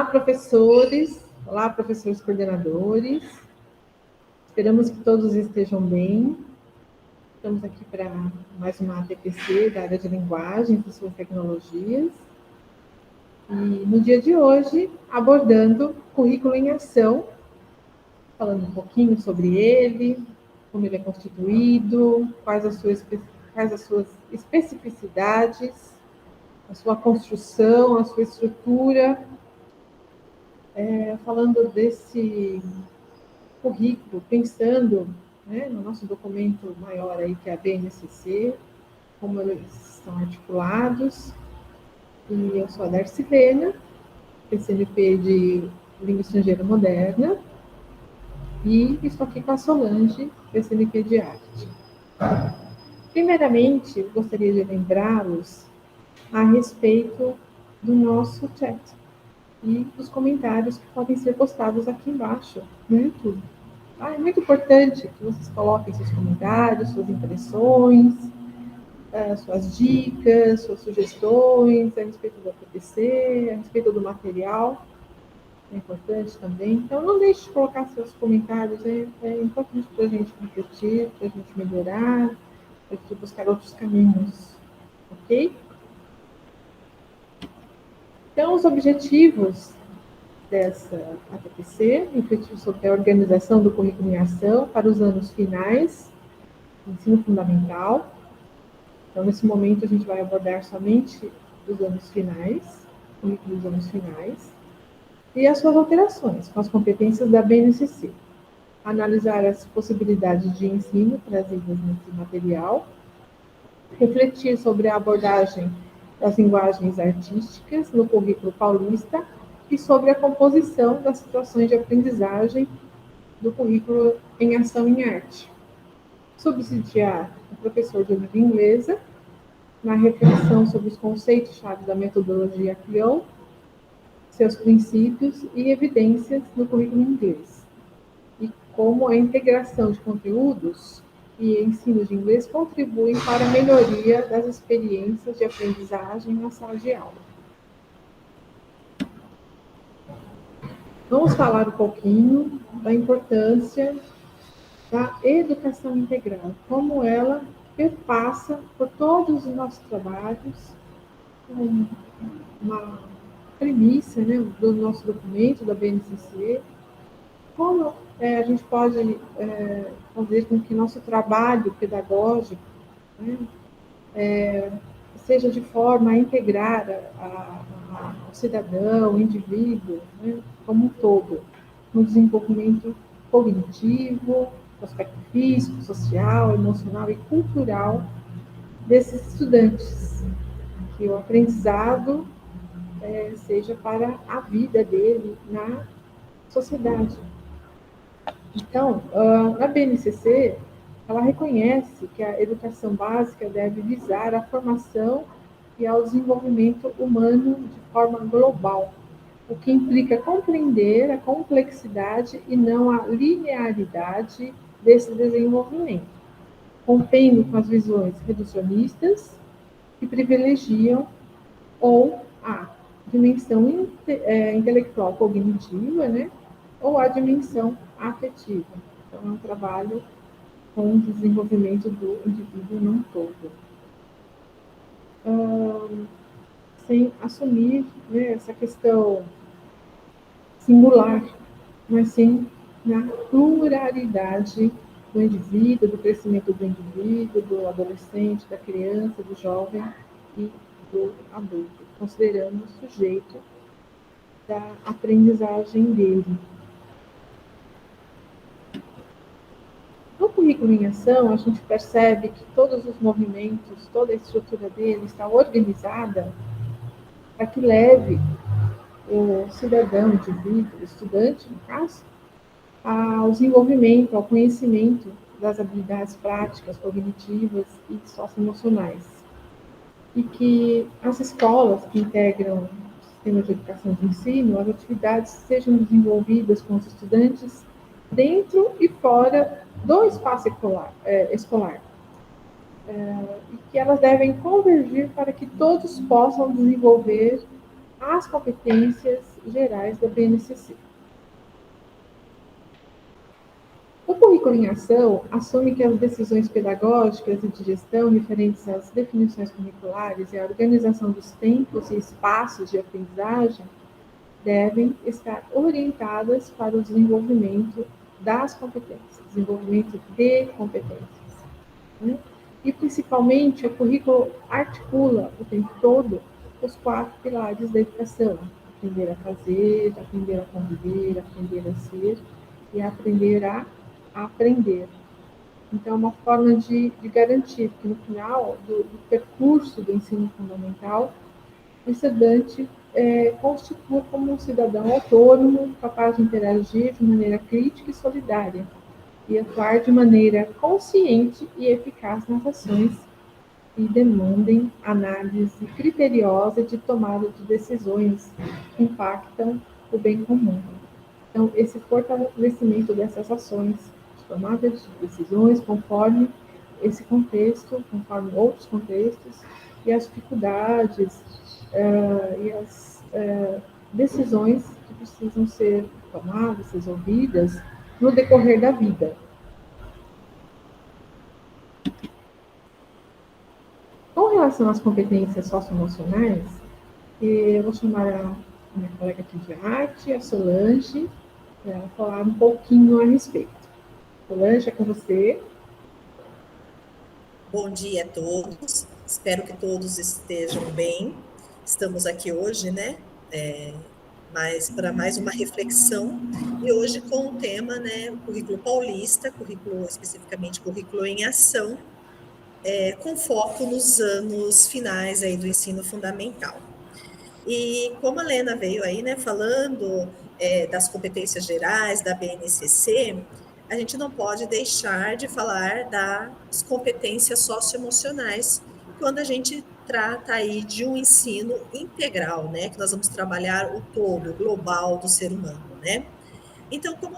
professores! Olá, professores coordenadores! Esperamos que todos estejam bem. Estamos aqui para mais uma ATPC da área de linguagem e suas tecnologias. E no dia de hoje, abordando currículo em ação, falando um pouquinho sobre ele, como ele é constituído, quais as suas especificidades, a sua construção, a sua estrutura, falando desse currículo, pensando, né, no nosso documento maior aí, que é a BNCC, como eles estão articulados. E eu sou a Darcy Lena, PCNP de Língua Estrangeira Moderna, e estou aqui com a Solange, PCNP de Arte. Primeiramente, gostaria de lembrá-los a respeito do nosso chat e dos comentários que podem ser postados aqui embaixo no YouTube. É muito importante que vocês coloquem seus comentários, suas impressões, suas dicas, suas sugestões a respeito do ATPC, a respeito do material. É importante também. Então, não deixe de colocar seus comentários, é importante para a gente refletir, para a gente melhorar, para a gente buscar outros caminhos, ok? Então, os objetivos dessa ATPC, refletir sobre a organização do currículo em ação para os anos finais, ensino fundamental. Então, nesse momento, a gente vai abordar somente os anos finais, currículo dos anos finais, e as suas alterações, com as competências da BNCC. Analisar as possibilidades de ensino trazidas nesse material, refletir sobre a abordagem das linguagens artísticas no currículo paulista e sobre a composição das situações de aprendizagem do currículo em ação em arte. Subsidiar o professor de língua inglesa na reflexão sobre os conceitos-chave da metodologia CLIO, seus princípios e evidências no currículo inglês, e como a integração de conteúdos e ensino de inglês contribuem para a melhoria das experiências de aprendizagem na sala de aula. Vamos falar um pouquinho da importância da educação integral, como ela perpassa por todos os nossos trabalhos, uma premissa, né, do nosso documento, da BNCC, como a gente pode fazer com que nosso trabalho pedagógico, né, seja de forma a integrar o cidadão, o indivíduo, né, como um todo, no desenvolvimento cognitivo, no aspecto físico, social, emocional e cultural desses estudantes, que o aprendizado seja para a vida dele na sociedade. Então, a BNCC, ela reconhece que a educação básica deve visar a formação e ao desenvolvimento humano de forma global, o que implica compreender a complexidade e não a linearidade desse desenvolvimento, rompendo com as visões reducionistas que privilegiam ou a dimensão intelectual cognitiva, né, ou a dimensão afetiva. Então, é um trabalho com o desenvolvimento do indivíduo num todo. Sem assumir, né, essa questão singular, mas sim na pluralidade do indivíduo, do crescimento do indivíduo, do adolescente, da criança, do jovem e do adulto, considerando o sujeito da aprendizagem dele. No currículo em ação, a gente percebe que todos os movimentos, toda a estrutura dele está organizada para que leve o cidadão, o indivíduo, o estudante, no caso, ao desenvolvimento, ao conhecimento das habilidades práticas, cognitivas e socioemocionais. E que as escolas que integram o sistema de educação de ensino, as atividades sejam desenvolvidas com os estudantes dentro e fora do espaço escolar. E que elas devem convergir para que todos possam desenvolver as competências gerais da BNCC. O currículo em ação assume que as decisões pedagógicas e de gestão referentes às definições curriculares e à organização dos tempos e espaços de aprendizagem devem estar orientadas para o desenvolvimento das competências, desenvolvimento de competências, né? E, principalmente, o currículo articula o tempo todo os 4 pilares da educação: aprender a fazer, aprender a conviver, aprender a ser e aprender a aprender. Então, é uma forma de garantir que, no final do percurso do ensino fundamental, o estudante constitua como um cidadão autônomo, capaz de interagir de maneira crítica e solidária, e atuar de maneira consciente e eficaz nas ações que demandem análise criteriosa de tomada de decisões que impactam o bem comum. Então, esse fortalecimento dessas ações de tomada de decisões conforme esse contexto, conforme outros contextos, e as dificuldades e as decisões que precisam ser tomadas, resolvidas no decorrer da vida. Com relação às competências socioemocionais, eu vou chamar a minha colega aqui de arte, a Solange, para ela falar um pouquinho a respeito. Solange, é com você. Bom dia a todos, espero que todos estejam bem. Estamos aqui hoje, né, para mais uma reflexão, e hoje com o tema, né, o currículo paulista, especificamente currículo em ação, com foco nos anos finais aí do ensino fundamental. E como a Lena veio aí, né, falando das competências gerais da BNCC, a gente não pode deixar de falar das competências socioemocionais quando a gente trata aí de um ensino integral, né, que nós vamos trabalhar o todo, o global do ser humano, né? Então, como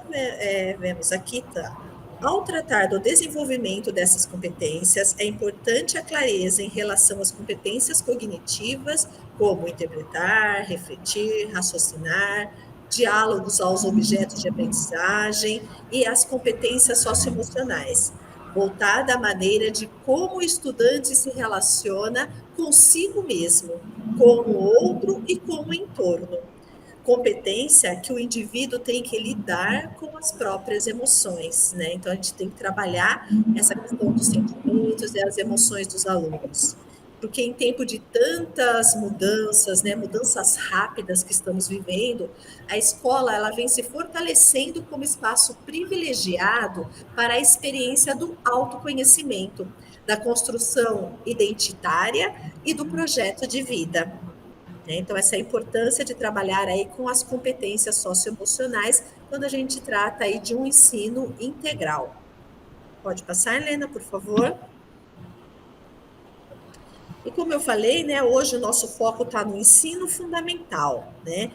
vemos aqui, tá? Ao tratar do desenvolvimento dessas competências, é importante a clareza em relação às competências cognitivas, como interpretar, refletir, raciocinar, diálogos aos objetos de aprendizagem e as competências socioemocionais, voltada à maneira de como o estudante se relaciona consigo mesmo, com o outro e com o entorno. Competência que o indivíduo tem que lidar com as próprias emoções, né? Então, a gente tem que trabalhar essa questão dos sentimentos e as emoções dos alunos. Porque em tempo de tantas mudanças, né, mudanças rápidas que estamos vivendo, a escola ela vem se fortalecendo como espaço privilegiado para a experiência do autoconhecimento, da construção identitária e do projeto de vida. Então, essa é a importância de trabalhar aí com as competências socioemocionais quando a gente trata aí de um ensino integral. Pode passar, Helena, por favor? E como eu falei, né, hoje o nosso foco está no ensino fundamental, né,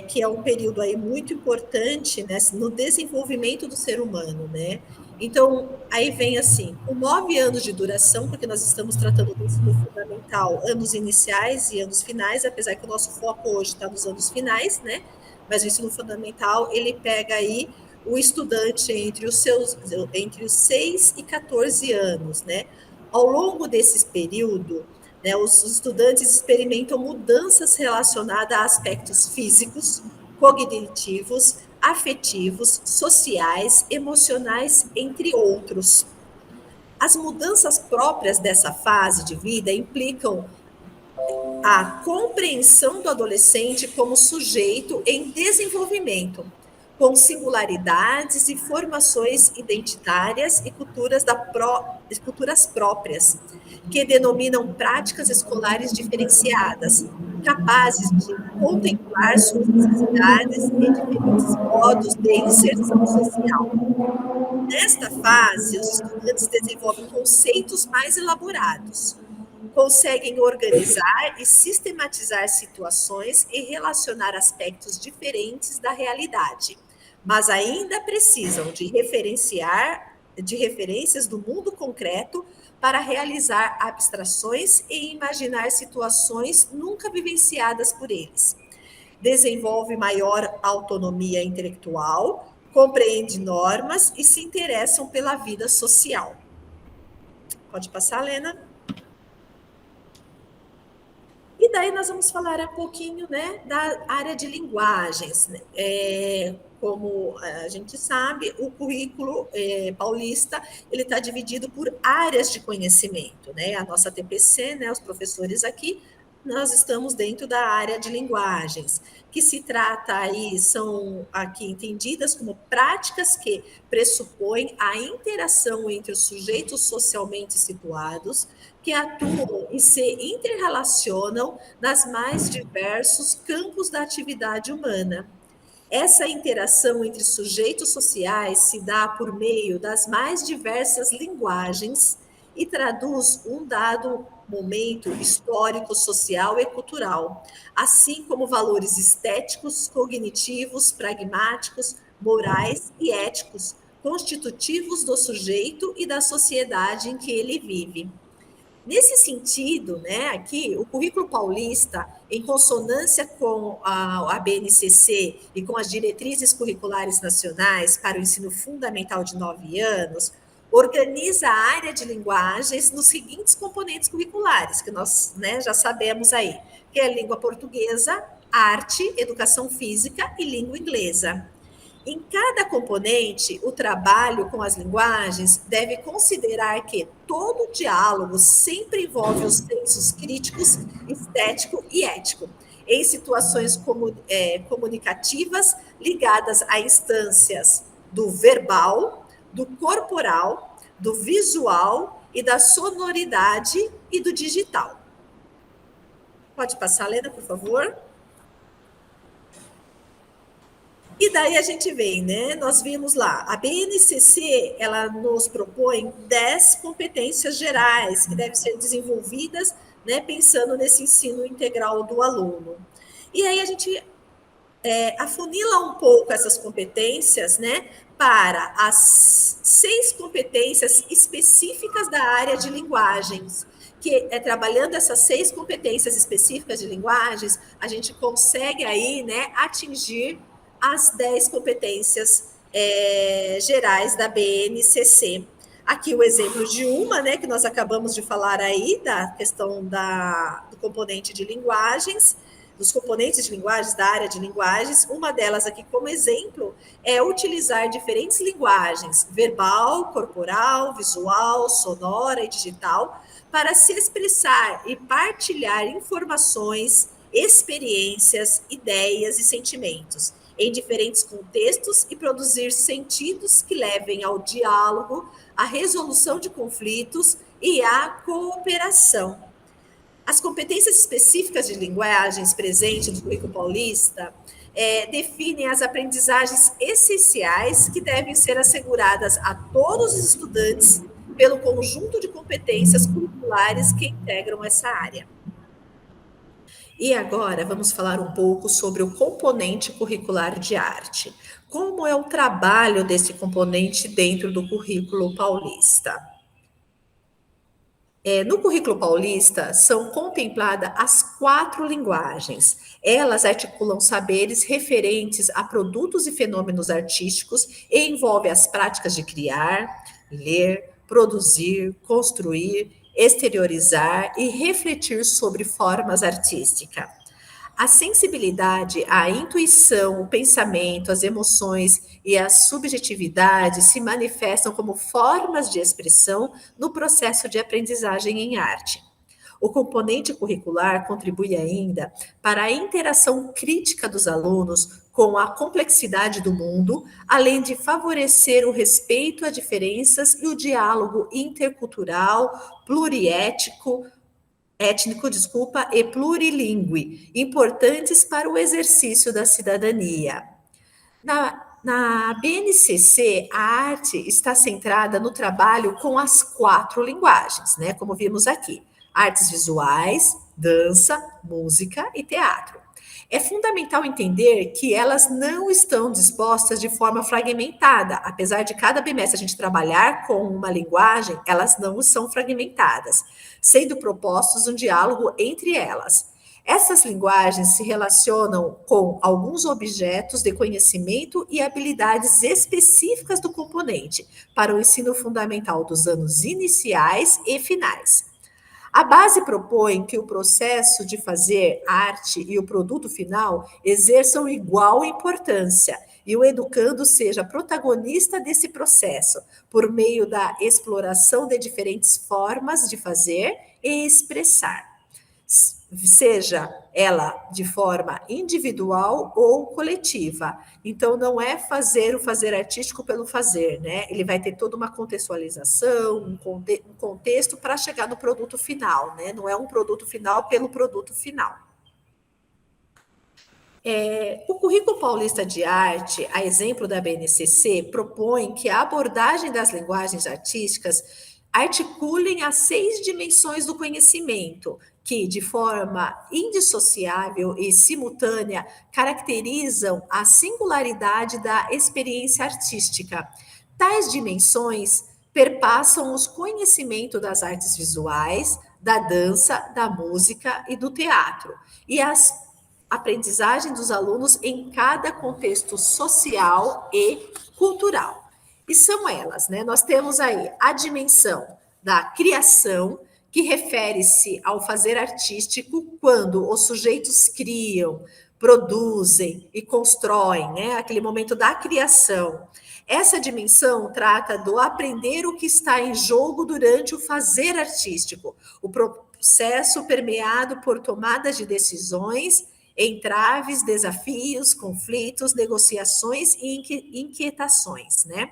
que é um período aí muito importante, né, no desenvolvimento do ser humano, né. Então, aí vem assim, com 9 anos de duração, porque nós estamos tratando do ensino fundamental, anos iniciais e anos finais, apesar que o nosso foco hoje está nos anos finais, né, mas o ensino fundamental, ele pega aí o estudante entre os 6 e 14 anos, né. Ao longo desse período, né, os estudantes experimentam mudanças relacionadas a aspectos físicos, cognitivos, afetivos, sociais, emocionais, entre outros. As mudanças próprias dessa fase de vida implicam a compreensão do adolescente como sujeito em desenvolvimento, com singularidades e formações identitárias e culturas próprias, que denominam práticas escolares diferenciadas, capazes de contemplar suas necessidades e diferentes modos de inserção social. Nesta fase, os estudantes desenvolvem conceitos mais elaborados, conseguem organizar e sistematizar situações e relacionar aspectos diferentes da realidade, mas ainda precisam de referências do mundo concreto para realizar abstrações e imaginar situações nunca vivenciadas por eles. desenvolve maior autonomia intelectual, compreende normas e se interessam pela vida social. Pode passar, Lena? E daí nós vamos falar um pouquinho, né, da área de linguagens. Como a gente sabe, o currículo paulista ele está dividido por áreas de conhecimento, né? A nossa TPC, né, os professores aqui, nós estamos dentro da área de linguagens, que se trata aí, são aqui entendidas como práticas que pressupõem a interação entre os sujeitos socialmente situados, que atuam e se interrelacionam nas mais diversos campos da atividade humana. Essa interação entre sujeitos sociais se dá por meio das mais diversas linguagens e traduz um dado momento histórico, social e cultural, assim como valores estéticos, cognitivos, pragmáticos, morais e éticos, constitutivos do sujeito e da sociedade em que ele vive. Nesse sentido, né, aqui, o currículo paulista, em consonância com a BNCC e com as diretrizes curriculares nacionais para o ensino fundamental de 9 anos, organiza a área de linguagens nos seguintes componentes curriculares, que nós, né, já sabemos aí, que é língua portuguesa, arte, educação física e língua inglesa. Em cada componente, o trabalho com as linguagens deve considerar que todo diálogo sempre envolve os sensos críticos, estético e ético, em situações comunicativas ligadas a instâncias do verbal, do corporal, do visual e da sonoridade e do digital. Pode passar, Lena, por favor? E daí a gente vem, né? Nós vimos lá, a BNCC, ela nos propõe 10 competências gerais que devem ser desenvolvidas, né, pensando nesse ensino integral do aluno. E aí a gente afunila um pouco essas competências, né, para as 6 competências específicas da área de linguagens, que trabalhando essas 6 competências específicas de linguagens, a gente consegue aí, né, atingir as 10 competências gerais da BNCC. Aqui o exemplo de uma, né, que nós acabamos de falar aí, da questão do componente de linguagens, dos componentes de linguagens, da área de linguagens. Uma delas aqui como exemplo é utilizar diferentes linguagens, verbal, corporal, visual, sonora e digital, para se expressar e partilhar informações, experiências, ideias e sentimentos em diferentes contextos e produzir sentidos que levem ao diálogo, à resolução de conflitos e à cooperação. As competências específicas de linguagens presentes no currículo paulista definem as aprendizagens essenciais que devem ser asseguradas a todos os estudantes pelo conjunto de competências curriculares que integram essa área. E agora vamos falar um pouco sobre o componente curricular de arte. Como é o trabalho desse componente dentro do currículo paulista? No currículo paulista são contempladas as 4 linguagens. Elas articulam saberes referentes a produtos e fenômenos artísticos e envolvem as práticas de criar, ler, produzir, construir, exteriorizar e refletir sobre formas artísticas. A sensibilidade, a intuição, o pensamento, as emoções e a subjetividade se manifestam como formas de expressão no processo de aprendizagem em arte. O componente curricular contribui ainda para a interação crítica dos alunos com a complexidade do mundo, além de favorecer o respeito a diferenças e o diálogo intercultural, pluriétnico e plurilingue, importantes para o exercício da cidadania. Na BNCC, a arte está centrada no trabalho com as 4 linguagens, né? Como vimos aqui: artes visuais, dança, música e teatro. É fundamental entender que elas não estão dispostas de forma fragmentada. Apesar de cada bimestre a gente trabalhar com uma linguagem, elas não são fragmentadas, sendo propostos um diálogo entre elas. Essas linguagens se relacionam com alguns objetos de conhecimento e habilidades específicas do componente para o ensino fundamental dos anos iniciais e finais. A base propõe que o processo de fazer arte e o produto final exerçam igual importância e o educando seja protagonista desse processo, por meio da exploração de diferentes formas de fazer e expressar, seja ela de forma individual ou coletiva. Então, não é fazer o fazer artístico pelo fazer, né? Ele vai ter toda uma contextualização, um contexto para chegar no produto final, né? Não é um produto final pelo produto final. O Currículo Paulista de Arte, a exemplo da BNCC, propõe que a abordagem das linguagens artísticas articulem as 6 dimensões do conhecimento, que, de forma indissociável e simultânea, caracterizam a singularidade da experiência artística. Tais dimensões perpassam os conhecimentos das artes visuais, da dança, da música e do teatro, e as aprendizagem dos alunos em cada contexto social e cultural. E são elas, né? Nós temos aí a dimensão da criação, que refere-se ao fazer artístico quando os sujeitos criam, produzem e constroem, né? Aquele momento da criação. Essa dimensão trata do aprender o que está em jogo durante o fazer artístico, o processo permeado por tomadas de decisões, entraves, desafios, conflitos, negociações e inquietações, né?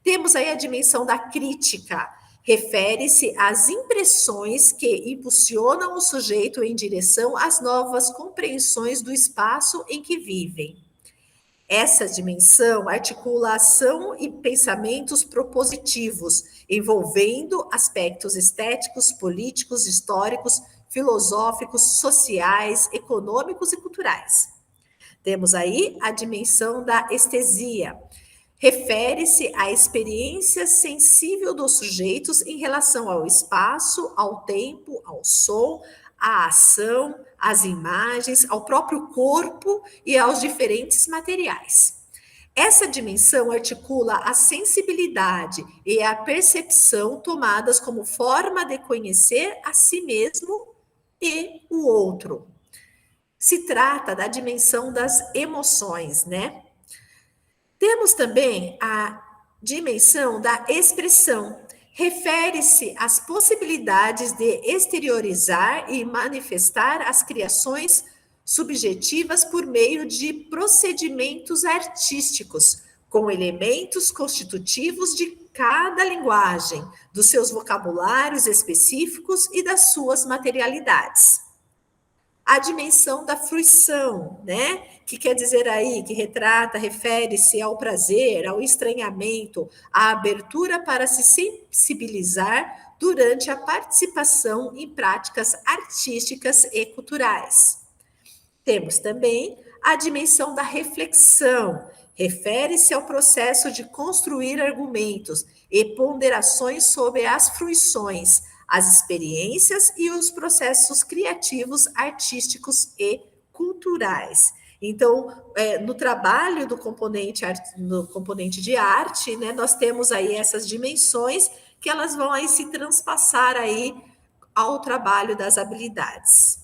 Temos aí a dimensão da crítica, refere-se às impressões que impulsionam o sujeito em direção às novas compreensões do espaço em que vivem. Essa dimensão articula ação e pensamentos propositivos, envolvendo aspectos estéticos, políticos, históricos, filosóficos, sociais, econômicos e culturais. Temos aí a dimensão da estesia. Refere-se à experiência sensível dos sujeitos em relação ao espaço, ao tempo, ao som, à ação, às imagens, ao próprio corpo e aos diferentes materiais. Essa dimensão articula a sensibilidade e a percepção tomadas como forma de conhecer a si mesmo e o outro. Se trata da dimensão das emoções, né? Temos também a dimensão da expressão. Refere-se às possibilidades de exteriorizar e manifestar as criações subjetivas por meio de procedimentos artísticos, com elementos constitutivos de cada linguagem, dos seus vocabulários específicos e das suas materialidades. A dimensão da fruição, né? Que quer dizer aí, que retrata, refere-se ao prazer, ao estranhamento, à abertura para se sensibilizar durante a participação em práticas artísticas e culturais. Temos também a dimensão da reflexão, refere-se ao processo de construir argumentos e ponderações sobre as fruições, as experiências e os processos criativos, artísticos e culturais. Então, no trabalho do no componente de arte, né, nós temos aí essas dimensões que elas vão aí se transpassar aí ao trabalho das habilidades.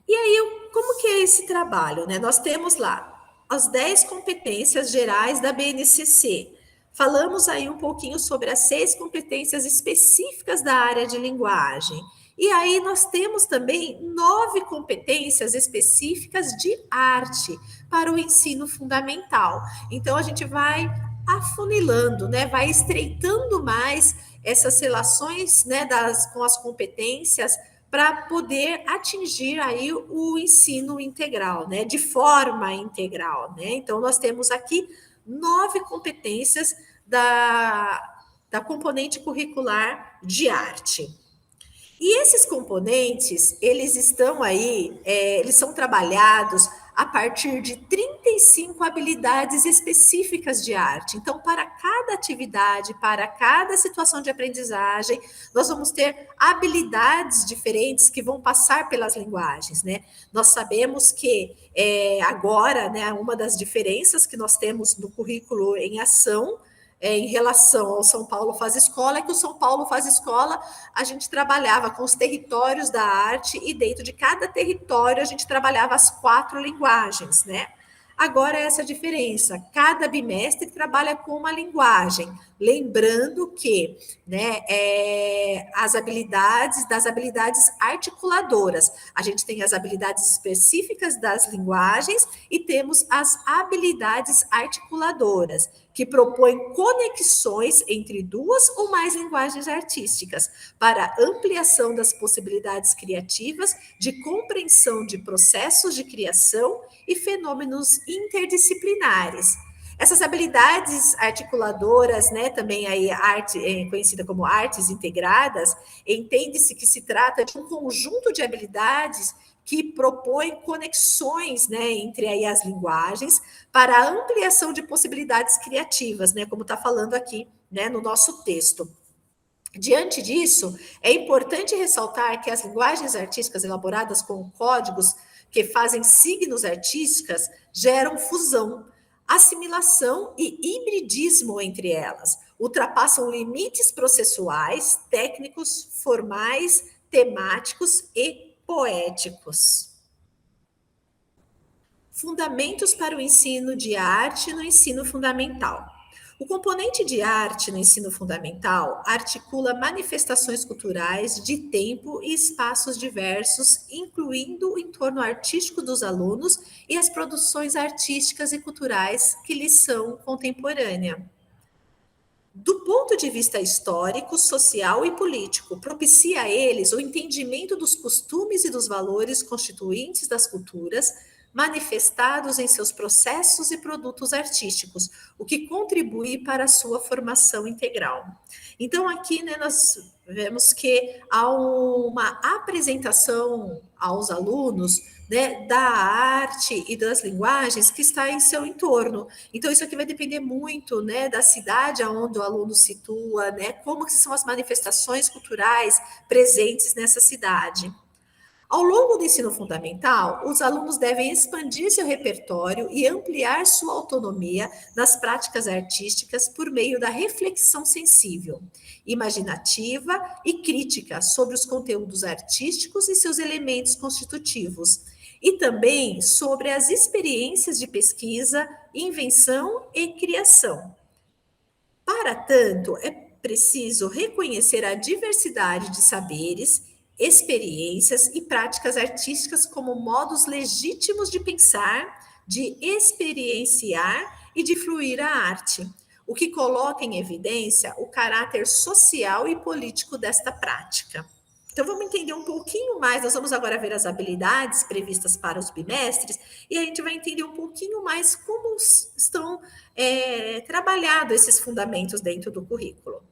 E aí, como que é esse trabalho, né? Nós temos lá as 10 competências gerais da BNCC. Falamos aí um pouquinho sobre as 6 competências específicas da área de linguagem. E aí nós temos também 9 competências específicas de arte para o ensino fundamental. Então a gente vai afunilando, né? Vai estreitando mais essas relações, né, com as competências para poder atingir aí o ensino integral, né? De forma integral, né? Então nós temos aqui 9 competências da componente curricular de arte. E esses componentes, eles estão aí, eles são trabalhados a partir de 35 habilidades específicas de arte. Então, para cada atividade, para cada situação de aprendizagem, nós vamos ter habilidades diferentes que vão passar pelas linguagens, né? Nós sabemos que agora, né, uma das diferenças que nós temos no currículo em ação em relação ao São Paulo Faz Escola, é que o São Paulo Faz Escola, a gente trabalhava com os territórios da arte e dentro de cada território a gente trabalhava as 4 linguagens, né? Agora, essa diferença, cada bimestre trabalha com uma linguagem, lembrando que, né, das habilidades articuladoras, a gente tem as habilidades específicas das linguagens e temos as habilidades articuladoras, que propõem conexões entre 2 ou mais linguagens artísticas para ampliação das possibilidades criativas, de compreensão de processos de criação e fenômenos interdisciplinares. Essas habilidades articuladoras, né, também aí conhecida como artes integradas, entende-se que se trata de um conjunto de habilidades que propõe conexões, né, entre aí as linguagens para a ampliação de possibilidades criativas, né, como está falando aqui, né, no nosso texto. Diante disso, é importante ressaltar que as linguagens artísticas elaboradas com códigos que fazem signos artísticos geram fusão, assimilação e hibridismo entre elas, ultrapassam limites processuais, técnicos, formais, temáticos e poéticos. Fundamentos para o ensino de arte no ensino fundamental. O componente de arte no ensino fundamental articula manifestações culturais de tempo e espaços diversos, incluindo o entorno artístico dos alunos e as produções artísticas e culturais que lhes são contemporâneas. Do ponto de vista histórico, social e político, propicia a eles o entendimento dos costumes e dos valores constituintes das culturas, manifestados em seus processos e produtos artísticos, o que contribui para a sua formação integral. Então, aqui, né, nós vemos que há uma apresentação aos alunos, né, da arte e das linguagens que está em seu entorno. Então, isso aqui vai depender muito, né, da cidade onde o aluno situa, né, como que são as manifestações culturais presentes nessa cidade. Ao longo do ensino fundamental, os alunos devem expandir seu repertório e ampliar sua autonomia nas práticas artísticas por meio da reflexão sensível, imaginativa e crítica sobre os conteúdos artísticos e seus elementos constitutivos, e também sobre as experiências de pesquisa, invenção e criação. Para tanto, é preciso reconhecer a diversidade de saberes, experiências e práticas artísticas como modos legítimos de pensar, de experienciar e de fluir a arte, o que coloca em evidência o caráter social e político desta prática. Então, vamos entender um pouquinho mais. Nós vamos agora ver as habilidades previstas para os bimestres e a gente vai entender um pouquinho mais como estão trabalhados esses fundamentos dentro do currículo.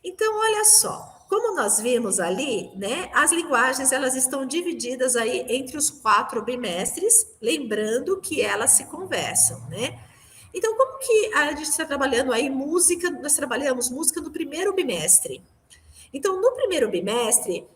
Então, olha só, como nós vimos ali, né, as linguagens elas estão divididas aí entre os 4 bimestres, lembrando que elas se conversam, né? Então, como que a gente está trabalhando aí música? Nós trabalhamos música no primeiro bimestre. Então, no primeiro bimestre,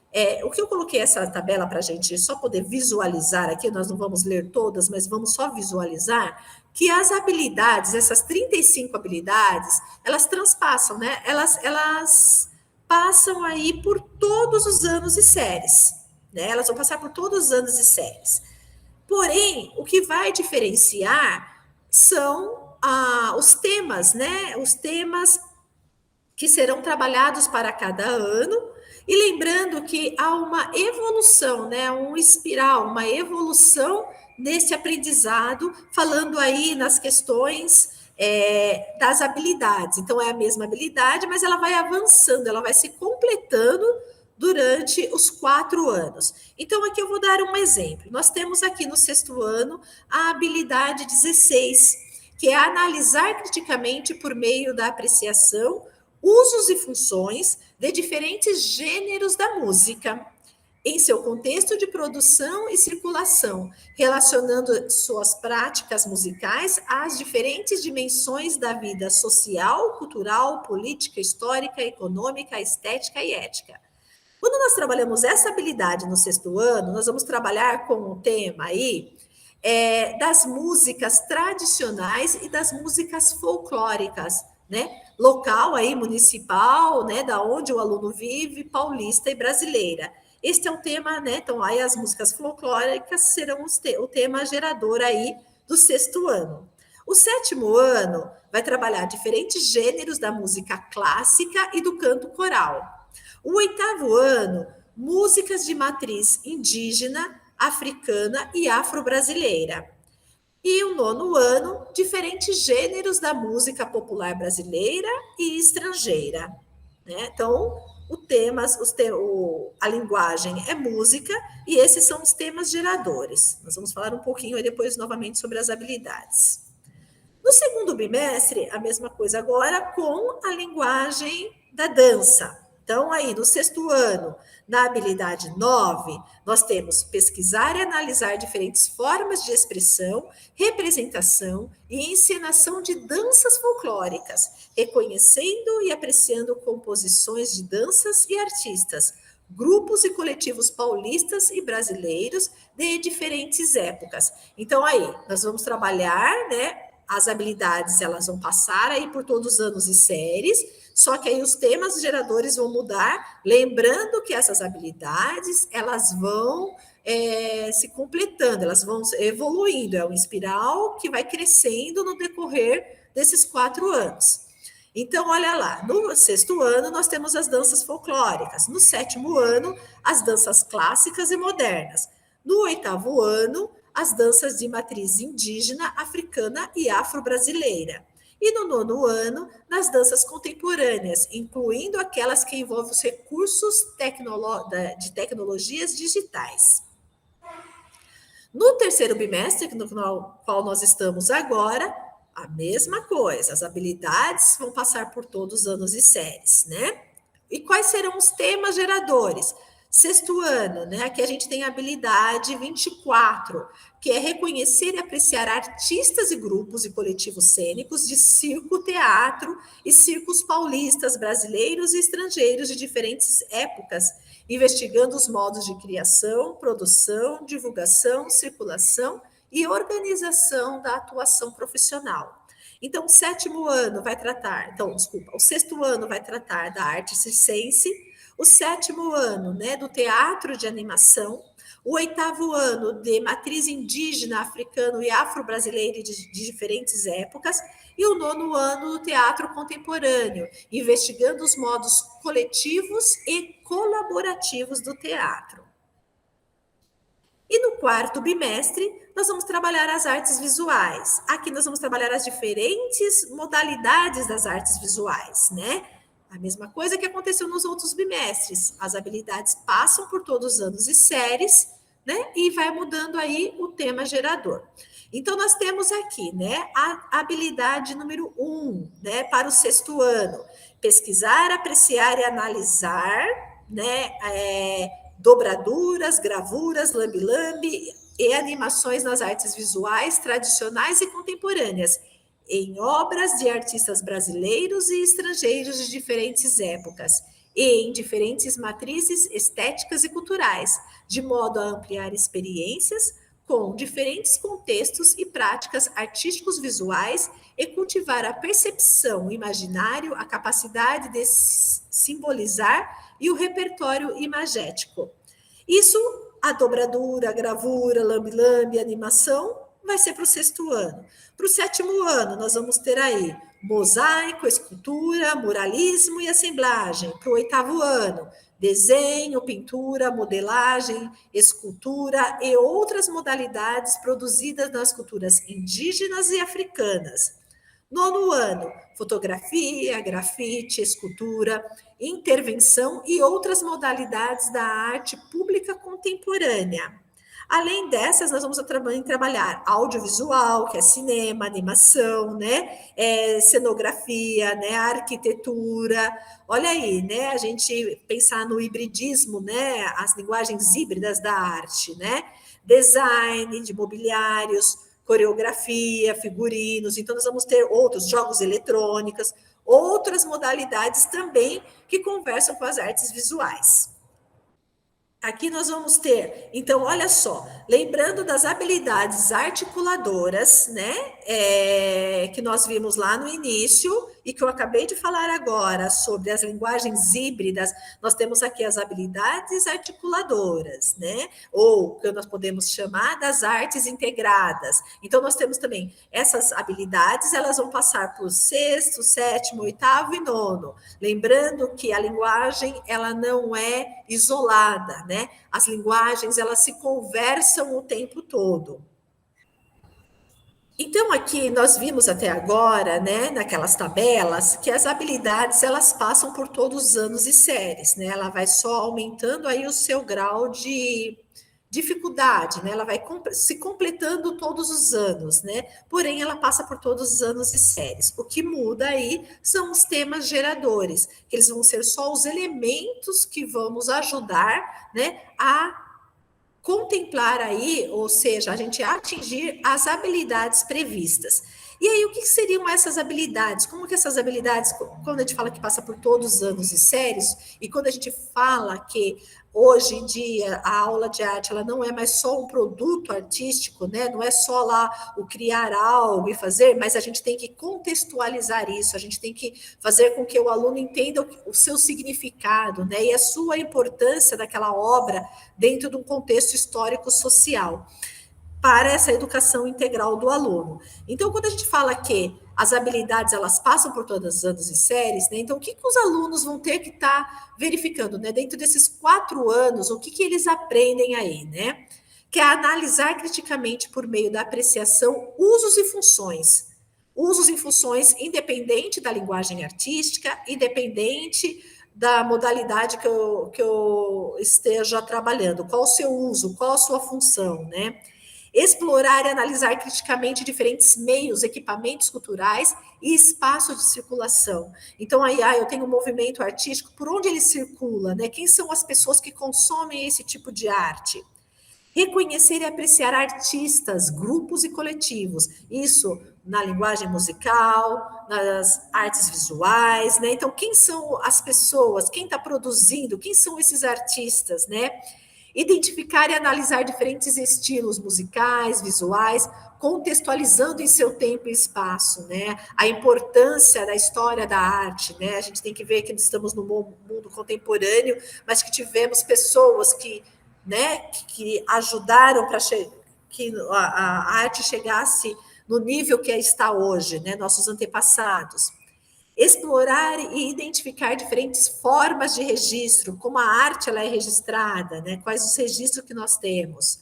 o que eu coloquei essa tabela para a gente só poder visualizar aqui, nós não vamos ler todas, mas vamos só visualizar, que as habilidades, essas 35 habilidades, elas transpassam, né? Elas passam aí por todos os anos e séries, né? Elas vão passar por todos os anos e séries. Porém, o que vai diferenciar são os temas, né? Os temas que serão trabalhados para cada ano, e lembrando que há uma evolução, né, um espiral, uma evolução nesse aprendizado, falando aí nas questões das habilidades. Então, é a mesma habilidade, mas ela vai avançando, ela vai se completando durante os 4 anos. Então, aqui eu vou dar um exemplo. Nós temos aqui no 6º ano a habilidade 16, que é analisar criticamente por meio da apreciação usos e funções de diferentes gêneros da música. em seu contexto de produção e circulação, relacionando suas práticas musicais às diferentes dimensões da vida social, cultural, política, histórica, econômica, estética e ética. Quando nós trabalhamos essa habilidade no sexto ano, nós vamos trabalhar com o tema aí das músicas tradicionais e das músicas folclóricas, né? Local aí, municipal, né? Da onde o aluno vive, paulista e brasileira. Este é o tema, né? Então, aí as músicas folclóricas serão o tema gerador aí do sexto ano. O sétimo ano vai trabalhar diferentes gêneros da música clássica e do canto coral. O oitavo ano, músicas de matriz indígena, africana e afro-brasileira. E o nono ano, diferentes gêneros da música popular brasileira e estrangeira. Né? Então, a linguagem é música e esses são os temas geradores. Nós vamos falar um pouquinho aí depois novamente sobre as habilidades. No segundo bimestre, a mesma coisa agora com a linguagem da dança. Então, aí, no sexto ano, na habilidade 9, nós temos pesquisar e analisar diferentes formas de expressão, representação e encenação de danças folclóricas, reconhecendo e apreciando composições de danças e artistas, grupos e coletivos paulistas e brasileiros de diferentes épocas. Então, aí, nós vamos trabalhar, né? As habilidades, elas vão passar aí por todos os anos e séries, só que aí os temas geradores vão mudar, lembrando que essas habilidades, elas vão se completando, elas vão evoluindo, é uma espiral que vai crescendo no decorrer desses 4 anos. Então, olha lá, no sexto ano nós temos as danças folclóricas, no sétimo ano, as danças clássicas e modernas, no oitavo ano, as danças de matriz indígena, africana e afro-brasileira. E no nono ano, nas danças contemporâneas, incluindo aquelas que envolvem os recursos de tecnologias digitais. No terceiro bimestre, no qual nós estamos agora, a mesma coisa, as habilidades vão passar por todos os anos e séries, né? E quais serão os temas geradores? Sexto ano, né? Aqui a gente tem a habilidade 24, que é reconhecer e apreciar artistas e grupos e coletivos cênicos de circo, teatro e circos paulistas, brasileiros e estrangeiros de diferentes épocas, investigando os modos de criação, produção, divulgação, circulação e organização da atuação profissional. Então, o sexto ano vai tratar da arte circense, o sétimo ano, né, do teatro de animação, o oitavo ano de matriz indígena, africano e afro-brasileira de diferentes épocas, e o nono ano do teatro contemporâneo, investigando os modos coletivos e colaborativos do teatro. E no quarto bimestre, nós vamos trabalhar as artes visuais. Aqui nós vamos trabalhar as diferentes modalidades das artes visuais, né? A mesma coisa que aconteceu nos outros bimestres. As habilidades passam por todos os anos e séries, né? E vai mudando aí o tema gerador. Então, nós temos aqui, né, a habilidade número 1, né, para o sexto ano. Pesquisar, apreciar e analisar, né, dobraduras, gravuras, lambe-lambe e animações nas artes visuais tradicionais e contemporâneas, em obras de artistas brasileiros e estrangeiros de diferentes épocas e em diferentes matrizes estéticas e culturais, de modo a ampliar experiências com diferentes contextos e práticas artísticos visuais e cultivar a percepção, o imaginário, a capacidade de simbolizar e o repertório imagético. Isso, a dobradura, a gravura, lambe-lambe, animação, vai ser para o sexto ano. Para o sétimo ano, nós vamos ter aí mosaico, escultura, muralismo e assemblagem. Para o oitavo ano, desenho, pintura, modelagem, escultura e outras modalidades produzidas nas culturas indígenas e africanas. Nono ano, fotografia, grafite, escultura, intervenção e outras modalidades da arte pública contemporânea. Além dessas, nós vamos também trabalhar audiovisual, que é cinema, animação, né? Cenografia, né? Arquitetura. Olha aí, né? A gente pensar no hibridismo, né? As linguagens híbridas da arte, né? Design de mobiliários, coreografia, figurinos. Então, nós vamos ter outros jogos eletrônicos, outras modalidades também que conversam com as artes visuais. Aqui nós vamos ter, então, olha só, lembrando das habilidades articuladoras, né, que nós vimos lá no início e que eu acabei de falar agora sobre as linguagens híbridas, nós temos aqui as habilidades articuladoras, né, ou que nós podemos chamar das artes integradas. Então, nós temos também essas habilidades, elas vão passar por sexto, sétimo, oitavo e nono. Lembrando que a linguagem, ela não é isolada, né? As linguagens, elas se conversam o tempo todo. Então, aqui nós vimos até agora, né, naquelas tabelas, que as habilidades, elas passam por todos os anos e séries, né? Ela vai só aumentando aí o seu grau de dificuldade, né? Ela vai se completando todos os anos, né? Porém, ela passa por todos os anos e séries. O que muda aí são os temas geradores, que eles vão ser só os elementos que vão nos ajudar, né, a contemplar aí, ou seja, a gente atingir as habilidades previstas. E aí, o que seriam essas habilidades? Como que essas habilidades, quando a gente fala que passa por todos os anos e séries, e quando a gente fala que hoje em dia a aula de arte ela não é mais só um produto artístico, né? Não é só lá o criar algo e fazer, mas a gente tem que contextualizar isso, a gente tem que fazer com que o aluno entenda o seu significado, né? E a sua importância daquela obra dentro de um contexto histórico-social para essa educação integral do aluno. Então, quando a gente fala que as habilidades elas passam por todos os anos e séries, né? Então, o que os alunos vão ter que estar verificando, né? Dentro desses 4 anos, o que eles aprendem aí, né? Que é analisar criticamente por meio da apreciação usos e funções. Usos e funções independente da linguagem artística, independente da modalidade que eu esteja trabalhando. Qual o seu uso, qual a sua função, né? Explorar e analisar criticamente diferentes meios, equipamentos culturais e espaços de circulação. Então, aí, eu tenho um movimento artístico, por onde ele circula, né? Quem são as pessoas que consomem esse tipo de arte? Reconhecer e apreciar artistas, grupos e coletivos. Isso na linguagem musical, nas artes visuais, né? Então, quem são as pessoas? Quem está produzindo? Quem são esses artistas, né? Identificar e analisar diferentes estilos musicais, visuais, contextualizando em seu tempo e espaço, né? A importância da história da arte, né? A gente tem que ver que estamos no mundo contemporâneo, mas que tivemos pessoas que, né, que ajudaram para que a arte chegasse no nível que está hoje, né? Nossos antepassados. Explorar e identificar diferentes formas de registro, como a arte ela é registrada, né? Quais os registros que nós temos.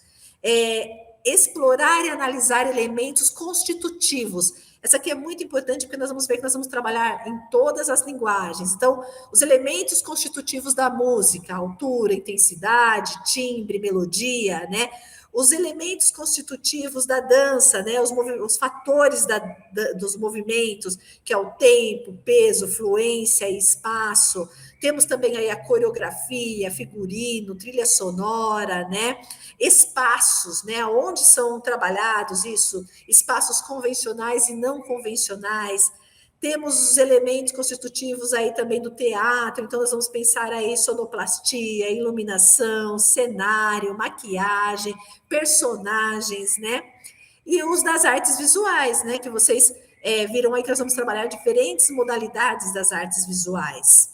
Explorar e analisar elementos constitutivos. Essa aqui é muito importante, porque nós vamos ver que nós vamos trabalhar em todas as linguagens. Então, os elementos constitutivos da música, altura, intensidade, timbre, melodia, né? Os elementos constitutivos da dança, né? Os fatores dos movimentos, que é o tempo, peso, fluência e espaço. Temos também aí a coreografia, figurino, trilha sonora, né? Espaços, né? Onde são trabalhados isso? Espaços convencionais e não convencionais. Temos os elementos constitutivos aí também do teatro, então nós vamos pensar aí sonoplastia, iluminação, cenário, maquiagem, personagens, né? E os das artes visuais, né? Que vocês viram aí que nós vamos trabalhar diferentes modalidades das artes visuais.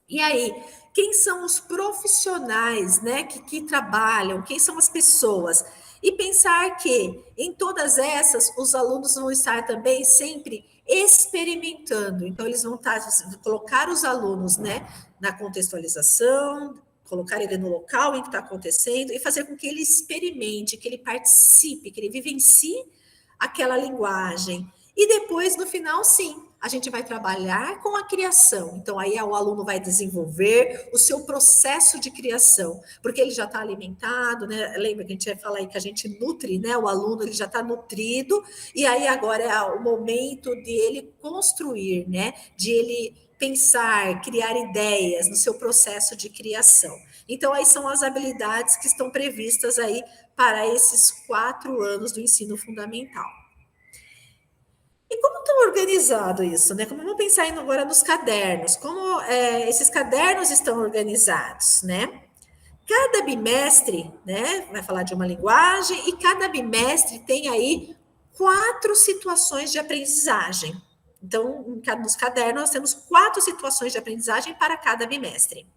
E aí, quem são os profissionais, né, que trabalham, quem são as pessoas? E pensar que em todas essas, os alunos vão estar também sempre experimentando. Então, eles vão colocar os alunos, né, na contextualização, colocar ele no local em que está acontecendo e fazer com que ele experimente, que ele participe, que ele vivencie aquela linguagem. E depois, no final, sim, a gente vai trabalhar com a criação. Então, aí o aluno vai desenvolver o seu processo de criação, porque ele já está alimentado, né? Lembra que a gente vai falar aí que a gente nutre, né? O aluno ele já está nutrido, e aí agora é o momento de ele construir, né? De ele pensar, criar ideias no seu processo de criação. Então, aí são as habilidades que estão previstas aí para esses 4 anos do ensino fundamental. E como está organizado isso, né? Como vamos pensar agora nos cadernos? Como esses cadernos estão organizados, né? Cada bimestre, né? Vai falar de uma linguagem e cada bimestre tem aí 4 situações de aprendizagem. Então, nos cadernos nós temos 4 situações de aprendizagem para cada bimestre.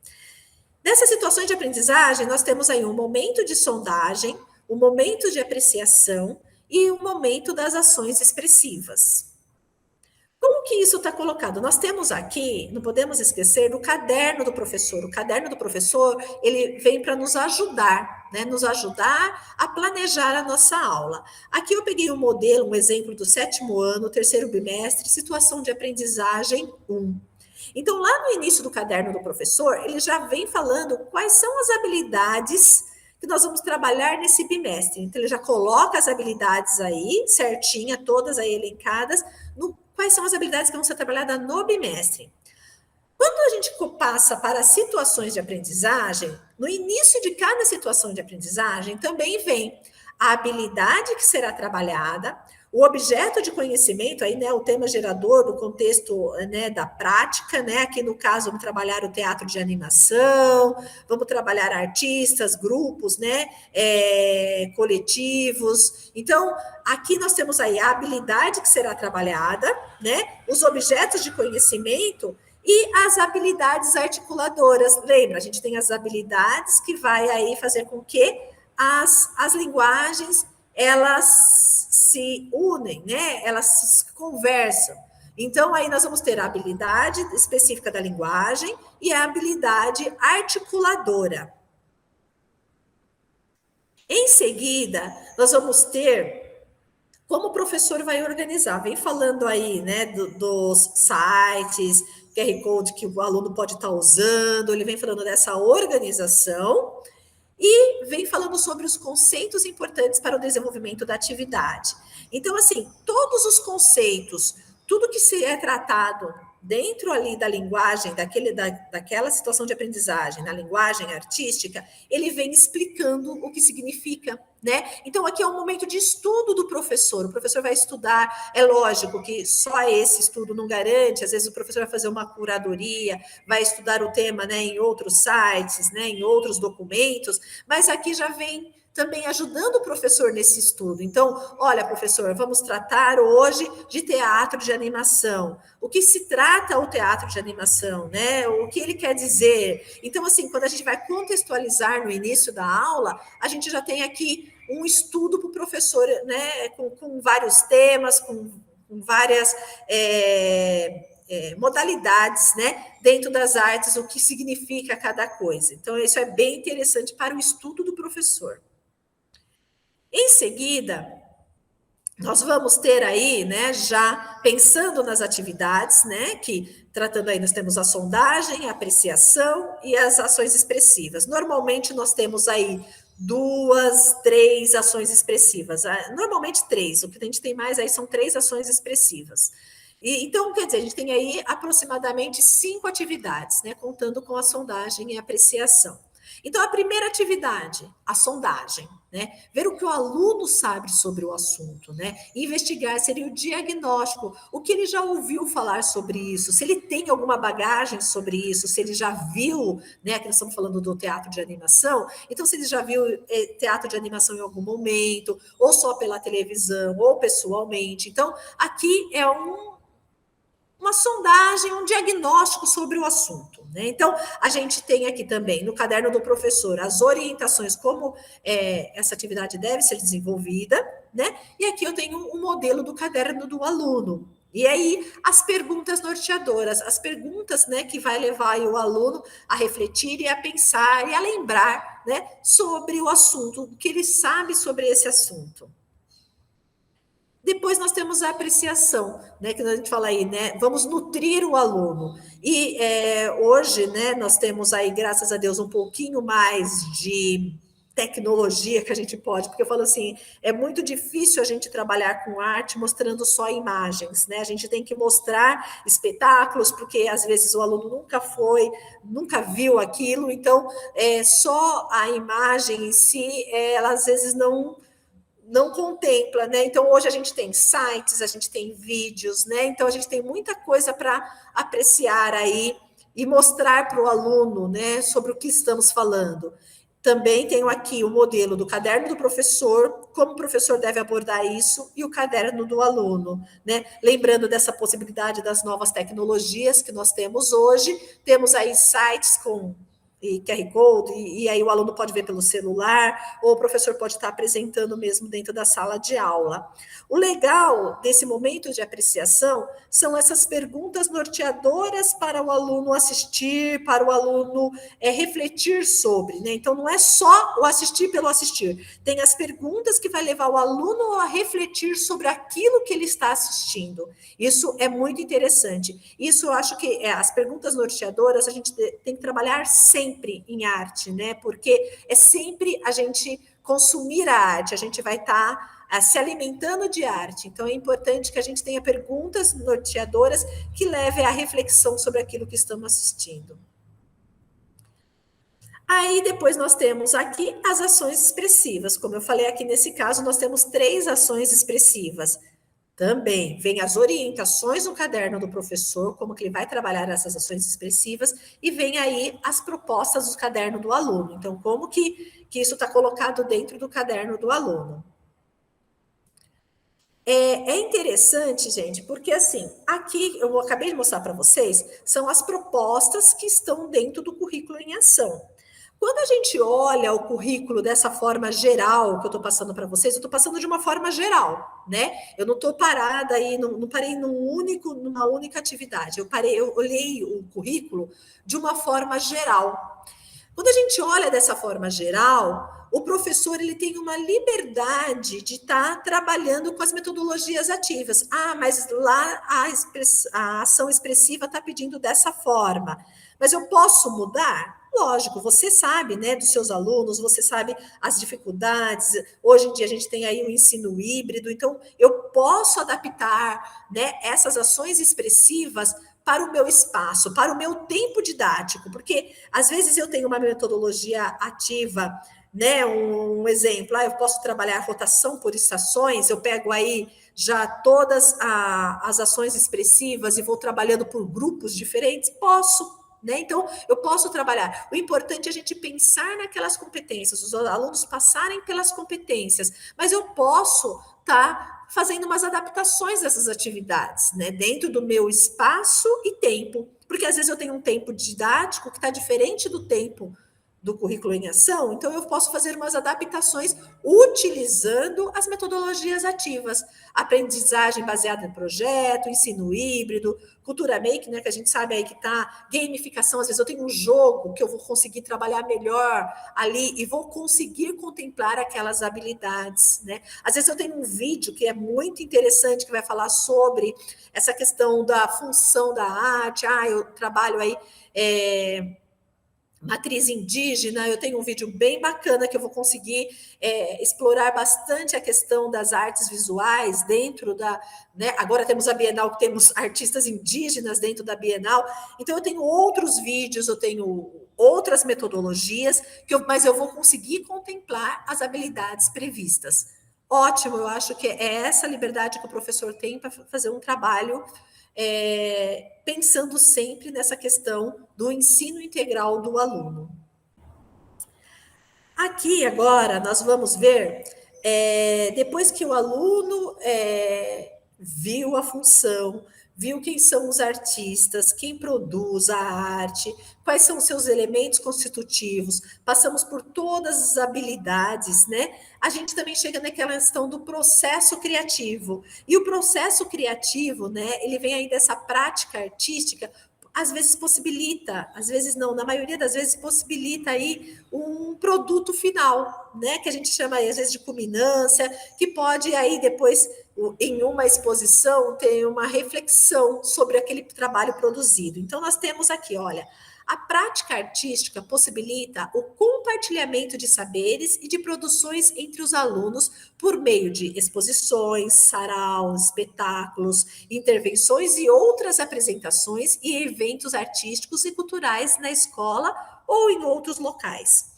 Nessas situações de aprendizagem, nós temos aí um momento de sondagem, um momento de apreciação e um momento das ações expressivas. Como que isso está colocado? Nós temos aqui, não podemos esquecer, do caderno do professor. O caderno do professor, ele vem para nos ajudar, né? Nos ajudar a planejar a nossa aula. Aqui eu peguei um modelo, um exemplo do 7º ano, 3º bimestre, situação de aprendizagem 1. Então, lá no início do caderno do professor, ele já vem falando quais são as habilidades que nós vamos trabalhar nesse bimestre. Então, ele já coloca as habilidades aí, certinha, todas aí elencadas, quais são as habilidades que vão ser trabalhadas no bimestre. Quando a gente passa para situações de aprendizagem, no início de cada situação de aprendizagem, também vem a habilidade que será trabalhada, o objeto de conhecimento, aí, né, o tema gerador do contexto, né, da prática, né, aqui no caso vamos trabalhar o teatro de animação, vamos trabalhar artistas, grupos, né, coletivos. Então, aqui nós temos aí a habilidade que será trabalhada, né, os objetos de conhecimento e as habilidades articuladoras. Lembra, a gente tem as habilidades que vai aí fazer com que as linguagens elas se unem, né? Elas se conversam. Então, aí nós vamos ter a habilidade específica da linguagem e a habilidade articuladora. Em seguida, nós vamos ter como o professor vai organizar. Vem falando aí, né, dos sites, QR Code que o aluno pode estar usando, ele vem falando dessa organização. E vem falando sobre os conceitos importantes para o desenvolvimento da atividade. Então, assim, todos os conceitos, tudo que se é tratado dentro ali da linguagem, daquela situação de aprendizagem, na linguagem artística, ele vem explicando o que significa, né? Então, aqui é um momento de estudo do professor. O professor vai estudar, é lógico que só esse estudo não garante, às vezes o professor vai fazer uma curadoria, vai estudar o tema, né, em outros sites, né, em outros documentos, mas aqui já vem também ajudando o professor nesse estudo. Então, olha, professor, vamos tratar hoje de teatro de animação. O que se trata o teatro de animação, né? O que ele quer dizer? Então, assim, quando a gente vai contextualizar no início da aula, a gente já tem aqui um estudo para o professor, né? Com vários temas, com várias modalidades, né? Dentro das artes, o que significa cada coisa. Então, isso é bem interessante para o estudo do professor. Em seguida, nós vamos ter aí, né, já pensando nas atividades, né, que tratando aí, nós temos a sondagem, a apreciação e as ações expressivas. Normalmente, nós temos aí 2, 3 ações expressivas. Normalmente 3, o que a gente tem mais aí são 3 ações expressivas. Então, quer dizer, a gente tem aí aproximadamente 5 atividades, né, contando com a sondagem e a apreciação. Então, a primeira atividade, a sondagem, né? Ver o que o aluno sabe sobre o assunto, né? Investigar seria o diagnóstico, o que ele já ouviu falar sobre isso, se ele tem alguma bagagem sobre isso, se ele já viu, né? Que nós estamos falando do teatro de animação, então se ele já viu teatro de animação em algum momento, ou só pela televisão, ou pessoalmente. Então, aqui é uma sondagem, um diagnóstico sobre o assunto, né? Então, a gente tem aqui também, no caderno do professor, as orientações, como essa atividade deve ser desenvolvida, né? E aqui eu tenho um modelo do caderno do aluno. E aí, as perguntas norteadoras, as perguntas, né, que vai levar o aluno a refletir e a pensar e a lembrar, né, sobre o assunto, o que ele sabe sobre esse assunto. Depois nós temos a apreciação, né, que a gente fala aí, né, vamos nutrir o aluno. E hoje, né, nós temos aí, graças a Deus, um pouquinho mais de tecnologia que a gente pode, porque eu falo assim, é muito difícil a gente trabalhar com arte mostrando só imagens, né? A gente tem que mostrar espetáculos, porque às vezes o aluno nunca viu aquilo, então só a imagem em si, ela às vezes não contempla, né? Então hoje a gente tem sites, a gente tem vídeos, né? Então a gente tem muita coisa para apreciar aí e mostrar para o aluno, né, sobre o que estamos falando. Também tenho aqui o modelo do caderno do professor, como o professor deve abordar isso, e o caderno do aluno, né? Lembrando dessa possibilidade das novas tecnologias que nós temos hoje, temos aí sites com QR Code, e aí o aluno pode ver pelo celular, ou o professor pode estar apresentando mesmo dentro da sala de aula. O legal desse momento de apreciação são essas perguntas norteadoras para o aluno assistir, para o aluno refletir sobre, né? Então, não é só o assistir pelo assistir, tem as perguntas que vai levar o aluno a refletir sobre aquilo que ele está assistindo. Isso é muito interessante. Isso eu acho que as perguntas norteadoras a gente tem que trabalhar sempre em arte, né? Porque é sempre a gente consumir a arte, a gente vai estar se alimentando de arte. Então é importante que a gente tenha perguntas norteadoras que levem à reflexão sobre aquilo que estamos assistindo. Aí depois nós temos aqui as ações expressivas. Como eu falei aqui nesse caso, nós temos 3 ações expressivas. Também vem as orientações no caderno do professor, como que ele vai trabalhar essas ações expressivas, e vem aí as propostas do caderno do aluno. Então, como que isso está colocado dentro do caderno do aluno? É interessante, gente, porque assim, aqui eu acabei de mostrar para vocês, são as propostas que estão dentro do currículo em ação. Quando a gente olha o currículo dessa forma geral que eu estou passando para vocês, eu estou passando de uma forma geral, né? Eu não estou parada aí, não parei numa única atividade. Eu olhei o currículo de uma forma geral. Quando a gente olha dessa forma geral, o professor ele tem uma liberdade de estar trabalhando com as metodologias ativas. Ah, mas lá a ação expressiva está pedindo dessa forma. Mas eu posso mudar? Lógico, você sabe, né, dos seus alunos, você sabe as dificuldades. Hoje em dia a gente tem aí o ensino híbrido, então eu posso adaptar, né, essas ações expressivas para o meu espaço, para o meu tempo didático, porque às vezes eu tenho uma metodologia ativa, né? Um exemplo, eu posso trabalhar rotação por estações, eu pego aí já todas as ações expressivas e vou trabalhando por grupos diferentes, posso. Né? Então, eu posso trabalhar. O importante é a gente pensar naquelas competências, os alunos passarem pelas competências, mas eu posso estar fazendo umas adaptações dessas atividades, né? Dentro do meu espaço e tempo. Porque às vezes eu tenho um tempo didático que está diferente do tempo do currículo em ação, então eu posso fazer umas adaptações utilizando as metodologias ativas, aprendizagem baseada em projeto, ensino híbrido, cultura make, né, que a gente sabe aí que tá, gamificação, às vezes eu tenho um jogo que eu vou conseguir trabalhar melhor ali e vou conseguir contemplar aquelas habilidades, né? Às vezes eu tenho um vídeo que é muito interessante, que vai falar sobre essa questão da função da arte, eu trabalho aí matriz indígena, eu tenho um vídeo bem bacana que eu vou conseguir explorar bastante a questão das artes visuais dentro da, né? Agora temos a Bienal, que temos artistas indígenas dentro da Bienal, então eu tenho outros vídeos, eu tenho outras metodologias, mas eu vou conseguir contemplar as habilidades previstas. Ótimo, eu acho que é essa liberdade que o professor tem para fazer um trabalho pensando sempre nessa questão do ensino integral do aluno. Aqui agora nós vamos ver, depois que o aluno viu a função, viu quem são os artistas, quem produz a arte, quais são os seus elementos constitutivos, passamos por todas as habilidades, né? A gente também chega naquela questão do processo criativo. E o processo criativo, né, ele vem aí dessa prática artística às vezes possibilita, às vezes não, na maioria das vezes possibilita aí um produto final, né, que a gente chama aí, às vezes de culminância, que pode aí depois, em uma exposição, ter uma reflexão sobre aquele trabalho produzido. Então, nós temos aqui, olha, a prática artística possibilita o compartilhamento de saberes e de produções entre os alunos por meio de exposições, saraus, espetáculos, intervenções e outras apresentações e eventos artísticos e culturais na escola ou em outros locais.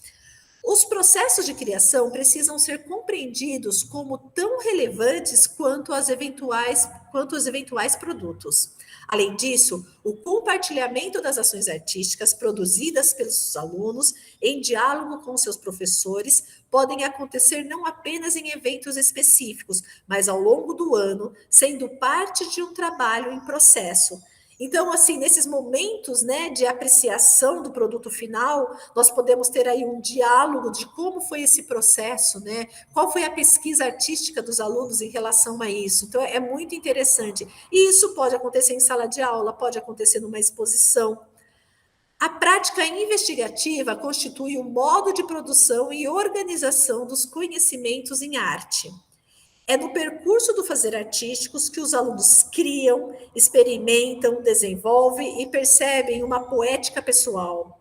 Os processos de criação precisam ser compreendidos como tão relevantes quanto os eventuais produtos. Além disso, o compartilhamento das ações artísticas produzidas pelos alunos em diálogo com seus professores podem acontecer não apenas em eventos específicos, mas ao longo do ano, sendo parte de um trabalho em processo. Então, assim, nesses momentos, né, de apreciação do produto final, nós podemos ter aí um diálogo de como foi esse processo, né? Qual foi a pesquisa artística dos alunos em relação a isso. Então, é muito interessante. E isso pode acontecer em sala de aula, pode acontecer numa exposição. A prática investigativa constitui um modo de produção e organização dos conhecimentos em arte. É no percurso do fazer artísticos que os alunos criam, experimentam, desenvolvem e percebem uma poética pessoal.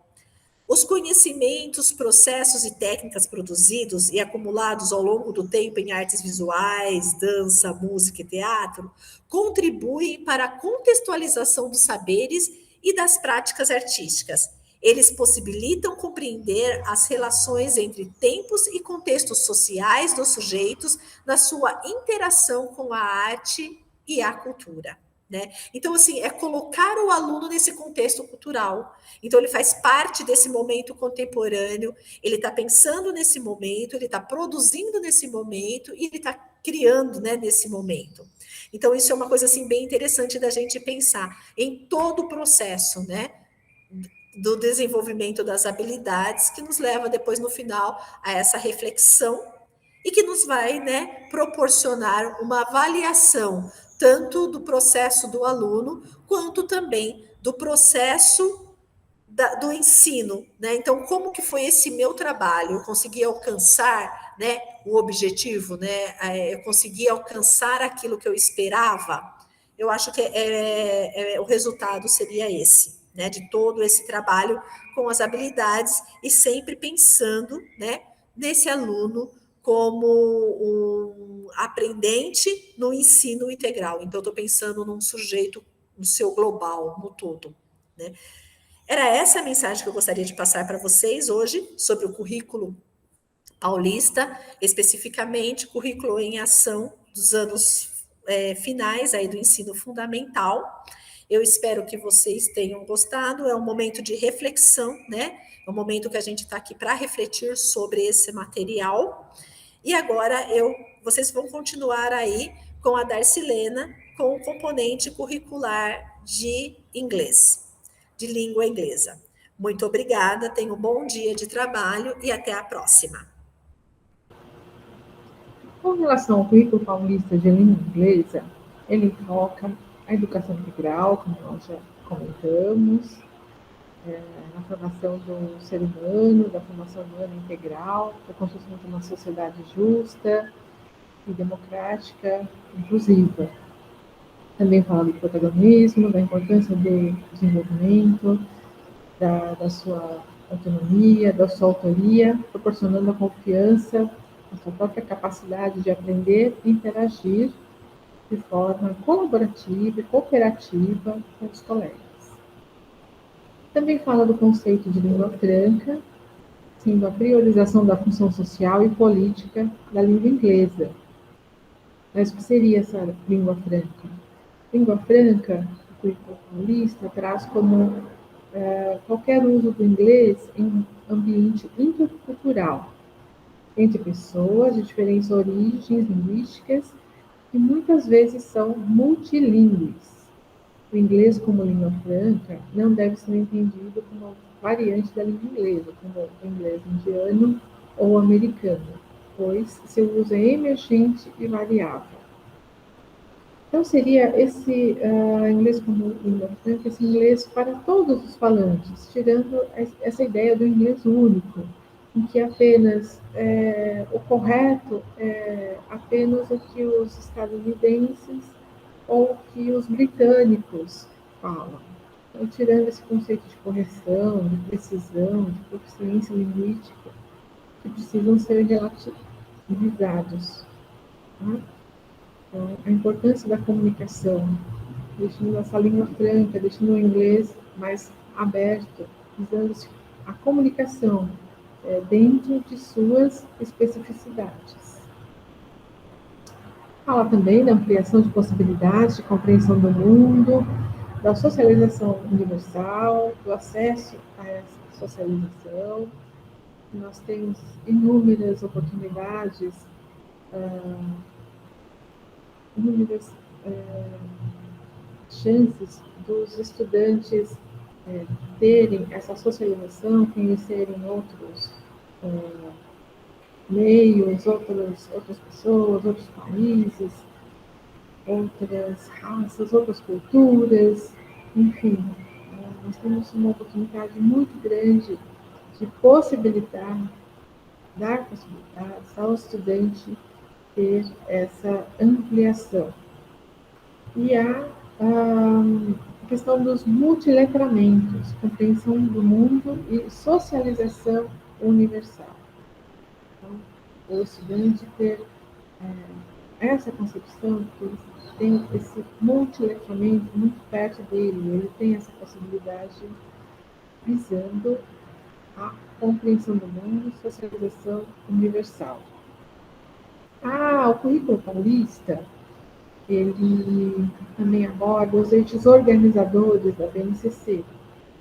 Os conhecimentos, processos e técnicas produzidos e acumulados ao longo do tempo em artes visuais, dança, música e teatro contribuem para a contextualização dos saberes e das práticas artísticas. Eles possibilitam compreender as relações entre tempos e contextos sociais dos sujeitos na sua interação com a arte e a cultura. Né? Então, assim, é colocar o aluno nesse contexto cultural. Então, ele faz parte desse momento contemporâneo, ele está pensando nesse momento, ele está produzindo nesse momento e ele está criando, né, nesse momento. Então, isso é uma coisa assim, bem interessante da gente pensar em todo o processo, né, do desenvolvimento das habilidades, que nos leva depois, no final, a essa reflexão e que nos vai, né, proporcionar uma avaliação tanto do processo do aluno, quanto também do processo do ensino, né? Então, como que foi esse meu trabalho? Eu consegui alcançar, né, o objetivo, né? Eu consegui alcançar aquilo que eu esperava? Eu acho que o resultado seria esse, né? De todo esse trabalho com as habilidades e sempre pensando, né, nesse aluno como um aprendente no ensino integral. Então, eu estou pensando num sujeito no seu global, no todo, né? Era essa a mensagem que eu gostaria de passar para vocês hoje sobre o currículo paulista, especificamente currículo em ação dos anos finais aí do ensino fundamental. Eu espero que vocês tenham gostado. É um momento de reflexão, né? É um momento que a gente está aqui para refletir sobre esse material. E agora vocês vão continuar aí com a Darcilena, com o componente curricular de inglês, de língua inglesa. Muito obrigada, tenha um bom dia de trabalho e até a próxima. Com relação ao currículo paulista de língua inglesa, ele foca a educação integral, como nós já comentamos, na formação do ser humano, da formação humana integral, da construção de uma sociedade justa e democrática, inclusiva. Também fala do protagonismo, da importância do desenvolvimento, da sua autonomia, da sua autoria, proporcionando a confiança, a sua própria capacidade de aprender e interagir de forma colaborativa e cooperativa com os colegas. Também fala do conceito de língua franca, sendo a priorização da função social e política da língua inglesa. Mas o que seria essa língua franca? Língua franca, o currículo paulista traz como qualquer uso do inglês em ambiente intercultural, entre pessoas de diferentes origens linguísticas que muitas vezes são multilingües. O inglês como língua franca não deve ser entendido como variante da língua inglesa, como o inglês indiano ou americano, pois seu uso é emergente e variável. Então, seria esse inglês como língua franca, esse inglês para todos os falantes, tirando essa ideia do inglês único, em que apenas o correto é apenas o que os estadunidenses ou que os britânicos falam. Então, tirando esse conceito de correção, de precisão, de proficiência linguística, que precisam ser relativizados. Tá? Então, a importância da comunicação, deixando essa língua franca, deixando o inglês mais aberto, visando a comunicação dentro de suas especificidades. Fala também da ampliação de possibilidades de compreensão do mundo, da socialização universal, do acesso a essa socialização. Nós temos inúmeras oportunidades, inúmeras chances dos estudantes terem essa socialização, conhecerem outros meios, outras pessoas, outros países, outras raças, outras culturas, enfim, nós temos uma oportunidade muito grande de dar possibilidades ao estudante ter essa ampliação. E a questão dos multiletramentos, compreensão do mundo e socialização universal. Então, o estudante ter essa concepção que ele tem esse multiletramento muito perto dele, ele tem essa possibilidade visando a compreensão do mundo e socialização universal. O currículo paulista, ele também aborda os eixos organizadores da BNCC,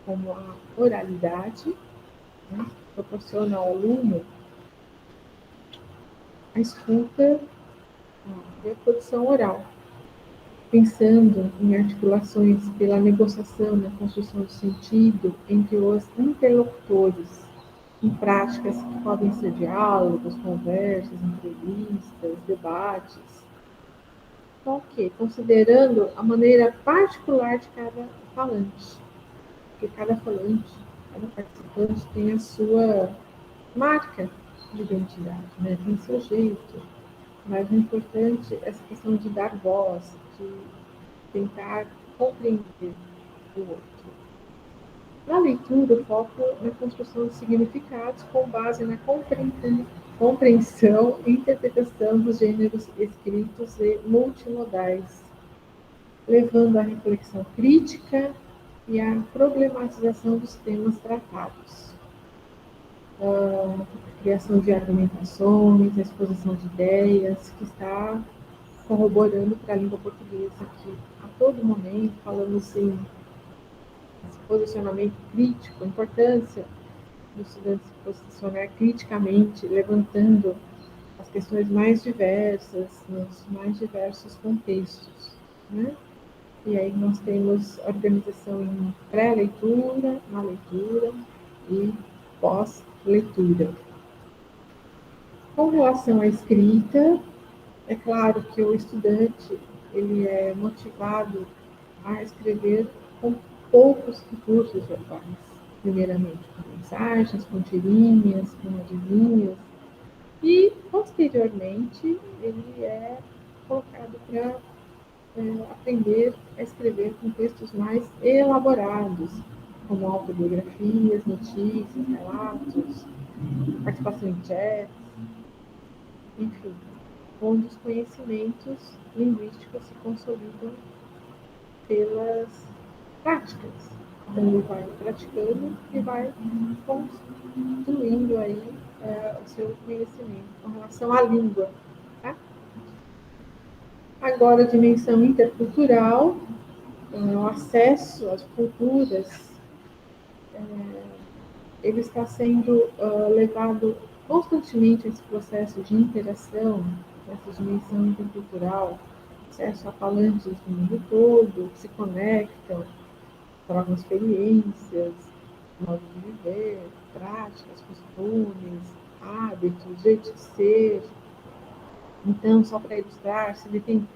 como a oralidade, né, proporciona ao aluno a escuta e a produção oral, pensando em articulações pela negociação na construção do sentido entre os interlocutores, em práticas que podem ser diálogos, conversas, entrevistas, debates. Ok, considerando a maneira particular de cada falante, porque cada falante, cada participante tem a sua marca de identidade, né? Tem o seu jeito, mas o importante é essa questão de dar voz, de tentar compreender o outro. Na leitura, o foco na construção de significados com base na compreensão e interpretação dos gêneros escritos e multimodais, levando à reflexão crítica e à problematização dos temas tratados. A criação de argumentações, a exposição de ideias, que está corroborando para a língua portuguesa, que a todo momento falamos em posicionamento crítico, a importância do estudante se posicionar criticamente, levantando as questões mais diversas, nos mais diversos contextos, né? E aí nós temos organização em pré-leitura, na leitura e pós-leitura. Com relação à escrita, é claro que o estudante ele é motivado a escrever com poucos recursos verbais. Primeiramente com mensagens, com tirinhas, com adivinhas, e posteriormente ele é colocado para aprender a escrever com textos mais elaborados, como autobiografias, notícias, relatos, participação em chats, enfim, onde os conhecimentos linguísticos se consolidam pelas práticas. Então, ele vai praticando e vai construindo aí o seu conhecimento com relação à língua. Tá? Agora, a dimensão intercultural, o acesso às culturas, ele está sendo levado constantemente a esse processo de interação, essa dimensão intercultural, acesso a falantes do mundo todo, que se conectam, trocam experiências, modo de viver, práticas, costumes, hábitos, jeito de ser. Então, só para ilustrar, se ele tem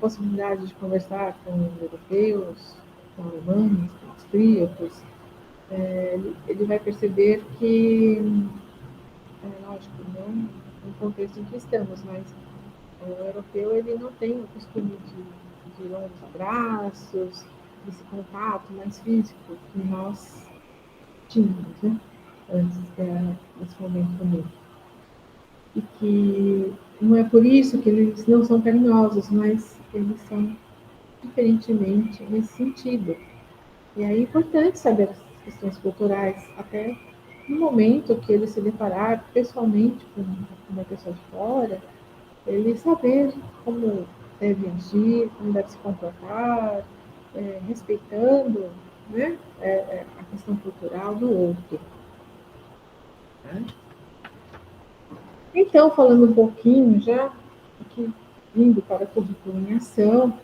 possibilidade de conversar com europeus, com alemães, com austríacos, ele vai perceber que, lógico, não no contexto em que estamos, mas o europeu ele não tem o costume de longos abraços, desse contato mais físico que nós tínhamos, né, antes desse momento comum. E que não é por isso que eles não são carinhosos, mas eles são diferentemente nesse sentido. E é importante saber as questões culturais, até no momento que ele se deparar pessoalmente com uma pessoa de fora, ele saber como deve agir, como deve se comportar, respeitando, né, a questão cultural do outro. Né? Então, falando um pouquinho já, aqui, indo para o currículo em ação,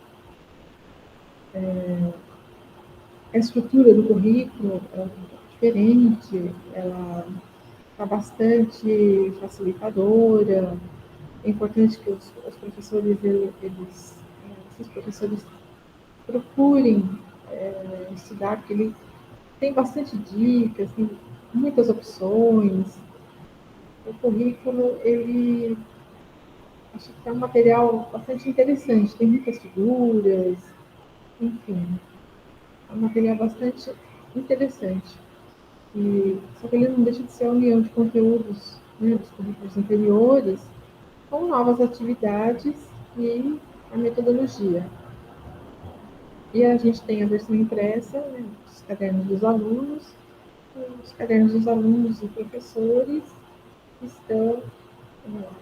a estrutura do currículo é um pouco diferente, ela está bastante facilitadora. É importante que os professores, esses professores procurem estudar, porque ele tem bastante dicas, tem muitas opções. O currículo, ele acho que é um material bastante interessante, tem muitas figuras, enfim, é um material bastante interessante. Só que ele não deixa de ser a união de conteúdos, né, dos currículos anteriores, com novas atividades e a metodologia. E a gente tem a versão impressa, né, dos cadernos dos alunos, e os cadernos dos alunos e professores estão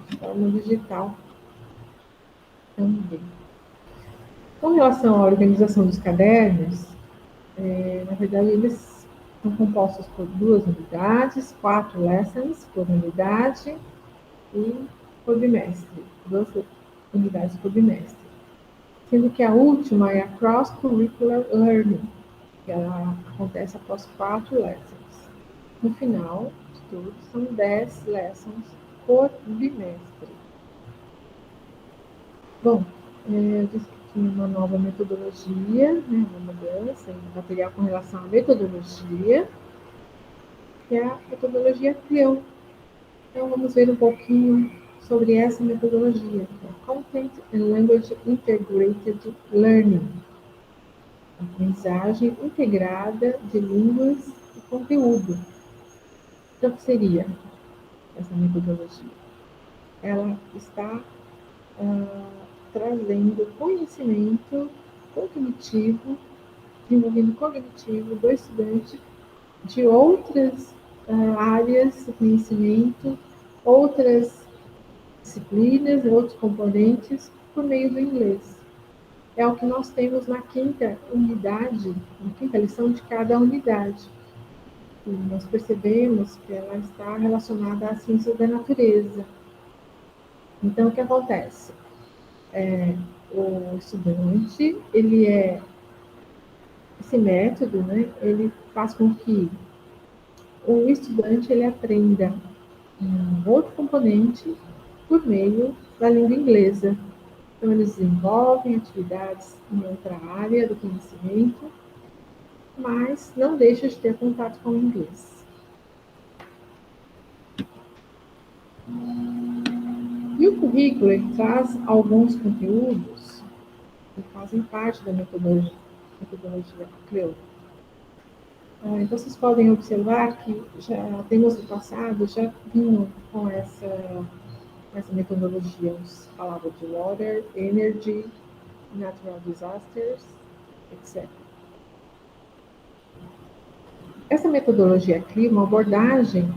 de forma digital também. Com relação à organização dos cadernos, na verdade, eles são compostos por 2 unidades, 4 lessons por unidade e por bimestre, 2 unidades por bimestre. Sendo que a última é a Cross-Curricular Learning, que ela acontece após 4 lessons. No final de tudo, são 10 lessons por bimestre. Bom, eu disse que tinha uma nova metodologia, né, uma mudança em material com relação à metodologia, que é a metodologia CLIL. Então, vamos ver um pouquinho sobre essa metodologia, que é Content and Language Integrated Learning, aprendizagem integrada de línguas e conteúdo. Então, o que seria essa metodologia? Ela está trazendo conhecimento cognitivo, desenvolvimento cognitivo do estudante de outras áreas do conhecimento, outras disciplinas, outros componentes, por meio do inglês. É o que nós temos na quinta unidade, na quinta lição de cada unidade. E nós percebemos que ela está relacionada às ciências da natureza. Então, o que acontece? O estudante, esse método, né, ele faz com que o estudante ele aprenda um outro componente por meio da língua inglesa. Então, eles desenvolvem atividades em outra área do conhecimento, mas não deixa de ter contato com o inglês. E o currículo ele traz alguns conteúdos que fazem parte da metodologia CLIL. Então, vocês podem observar que já temos no passado, já vinham com essa metodologia, os falavam de water, energy, natural disasters, etc. Essa metodologia CLIL, uma abordagem,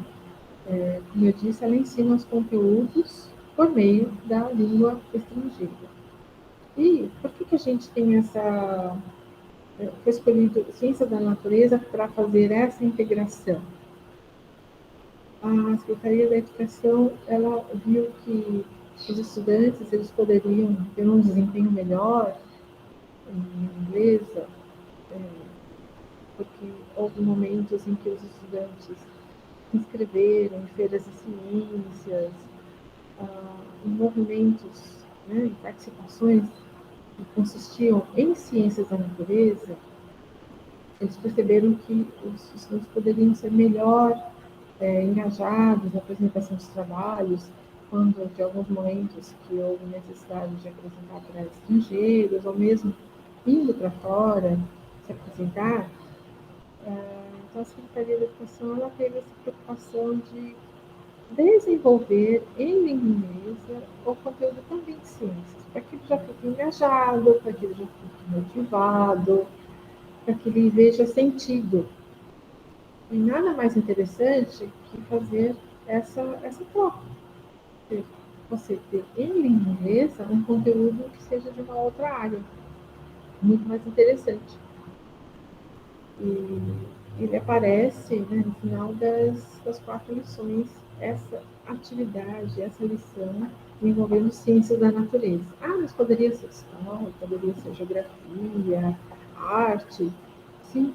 como eu disse, ela ensina os conteúdos por meio da língua estrangeira. E por que a gente tem foi escolhido ciência da natureza para fazer essa integração? A Secretaria da Educação, ela viu que os estudantes, eles poderiam ter um desempenho melhor em inglês, porque houve momentos em que os estudantes se inscreveram em feiras de ciências, em movimentos né, em participações que consistiam em ciências da natureza, eles perceberam que os estudantes poderiam ser melhor engajados na apresentação dos trabalhos, quando de alguns momentos que houve necessidade de apresentar para estrangeiros, ou mesmo indo para fora se apresentar. Então, a Secretaria da Educação ela teve essa preocupação de desenvolver em língua inglesa o conteúdo também de ciências, para que ele já fique engajado, para que ele já fique motivado, para que ele veja sentido. E nada mais interessante que fazer essa troca. Você ter em língua inglesa um conteúdo que seja de uma outra área, muito mais interessante. E ele aparece, né, no final das 4 lições, essa atividade, essa lição envolvendo ciências da natureza. Mas poderia ser história, poderia ser geografia, arte. Sim,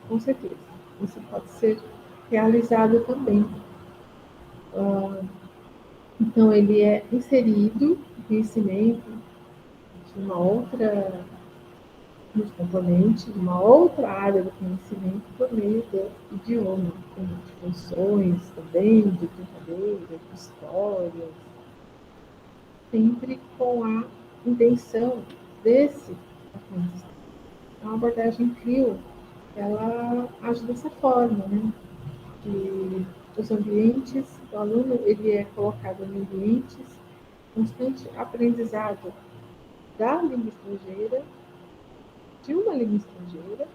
com certeza. Isso pode ser realizado também. Então, ele é inserido no conhecimento de uma outra nos componentes de uma outra área do conhecimento por meio do idioma, com de funções também, de brincadeiras, de histórias, sempre com a intenção desse aprendizado. Então, a abordagem CRIO, ela age dessa forma, né? Que os ambientes, o aluno ele é colocado em ambientes constante aprendizado da língua estrangeira, de uma língua estrangeira,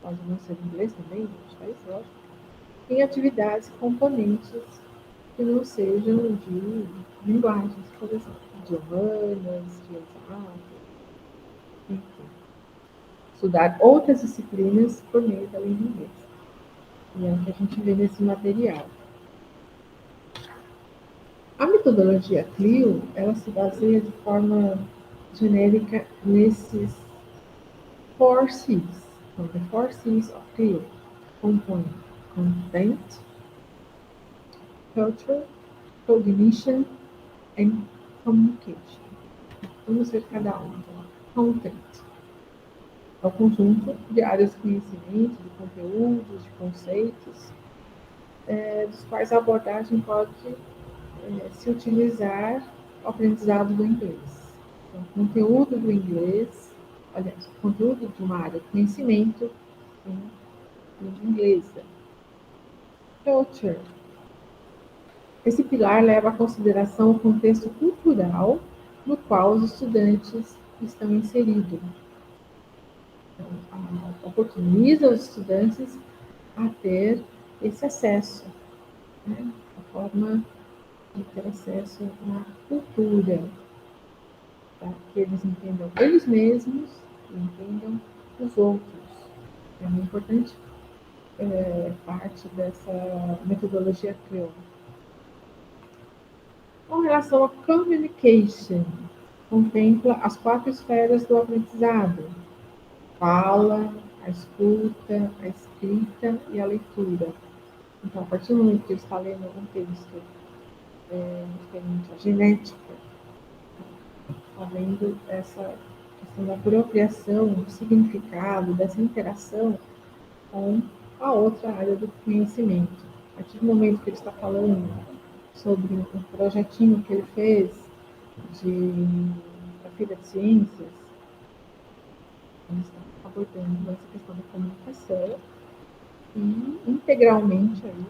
pode não ser inglês também, gente faz lógico, em atividades componentes que não sejam de linguagens, por exemplo, de humanas, de exatas, enfim. Estudar outras disciplinas por meio da língua inglesa. E é o que a gente vê nesse material. A metodologia CLIO, ela se baseia de forma genérica nesses 4 Cs. Então, the 4 Cs of CLIO compõem content, culture, cognition and communication. Vamos ver cada um. Content é o conjunto de áreas de conhecimento, de conteúdos, de conceitos, dos quais a abordagem pode se utilizar o aprendizado do inglês. Então, conteúdo do inglês, aliás, conteúdo de uma área de conhecimento em língua inglesa. Culture. Esse pilar leva à consideração o contexto cultural no qual os estudantes estão inseridos. Então, oportuniza os estudantes a ter esse acesso, né? A forma de ter acesso à cultura, para que eles entendam eles mesmos e entendam os outros. É uma importante parte dessa metodologia CREO. Com relação à communication, contempla as 4 esferas do aprendizado: fala, a escuta, a escrita e a leitura. Então, a partir do momento que ele está lendo algum texto referente à genética, havendo essa questão da apropriação, do significado, dessa interação com a outra área do conhecimento. A partir do momento que ele está falando sobre um projetinho que ele fez da Feira de Ciências, ele está abordando essa questão da comunicação e integralmente aí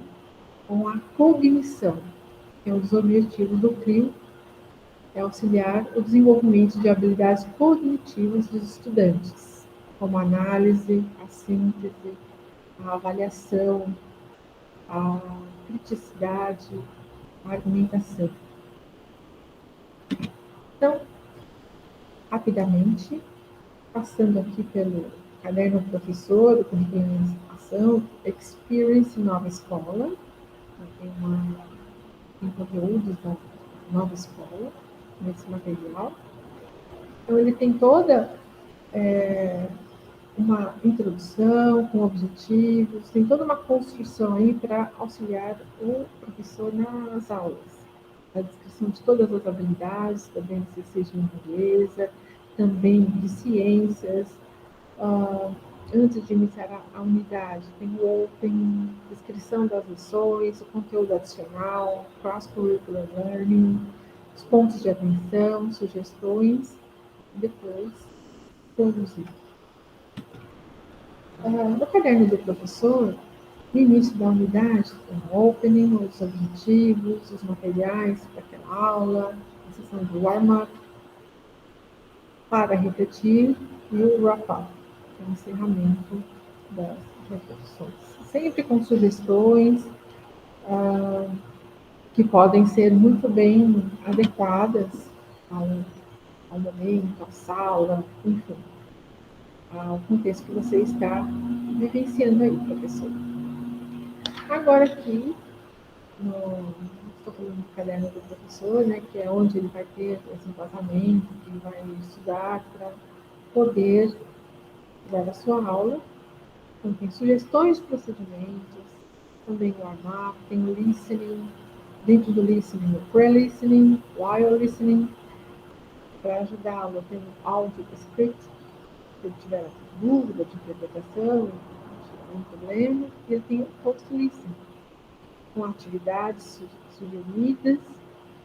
com a cognição, que é um dos objetivos do CRIO, é auxiliar o desenvolvimento de habilidades cognitivas dos estudantes, como a análise, a síntese, a avaliação, a criticidade, a argumentação. Então, rapidamente, passando aqui pelo caderno do professor, o currículo de ação, Experience Nova Escola, tem conteúdos da Nova Escola nesse material. Então, ele tem toda uma introdução com objetivos, tem toda uma construção aí para auxiliar o professor nas aulas. a descrição de todas as habilidades, também de ciência de natureza, também de ciências. Antes de iniciar a unidade, tem o Open, descrição das lições, o conteúdo adicional, cross-curricular learning, os pontos de atenção, sugestões, e depois produzir. No caderno do professor, no início da unidade, tem o opening, os objetivos, os materiais para aquela aula, a sessão de warm-up, para refletir, e o wrap-up, que é o encerramento das reflexões. Sempre com sugestões que podem ser muito bem adequadas ao momento, à sala, enfim, ao contexto que você está vivenciando aí, professor. Agora aqui, estou falando do caderno do professor, né, que é onde ele vai ter esse embasamento, que ele vai estudar para poder dar a sua aula. Então, tem sugestões de procedimentos, também o warm-up, tem o listening, dentro do listening, o pre-listening, while listening, para ajudá-lo, tem o audio script, se ele tiver dúvida de interpretação, algum problema, e ele tem o post-listening, com atividades sugeridas,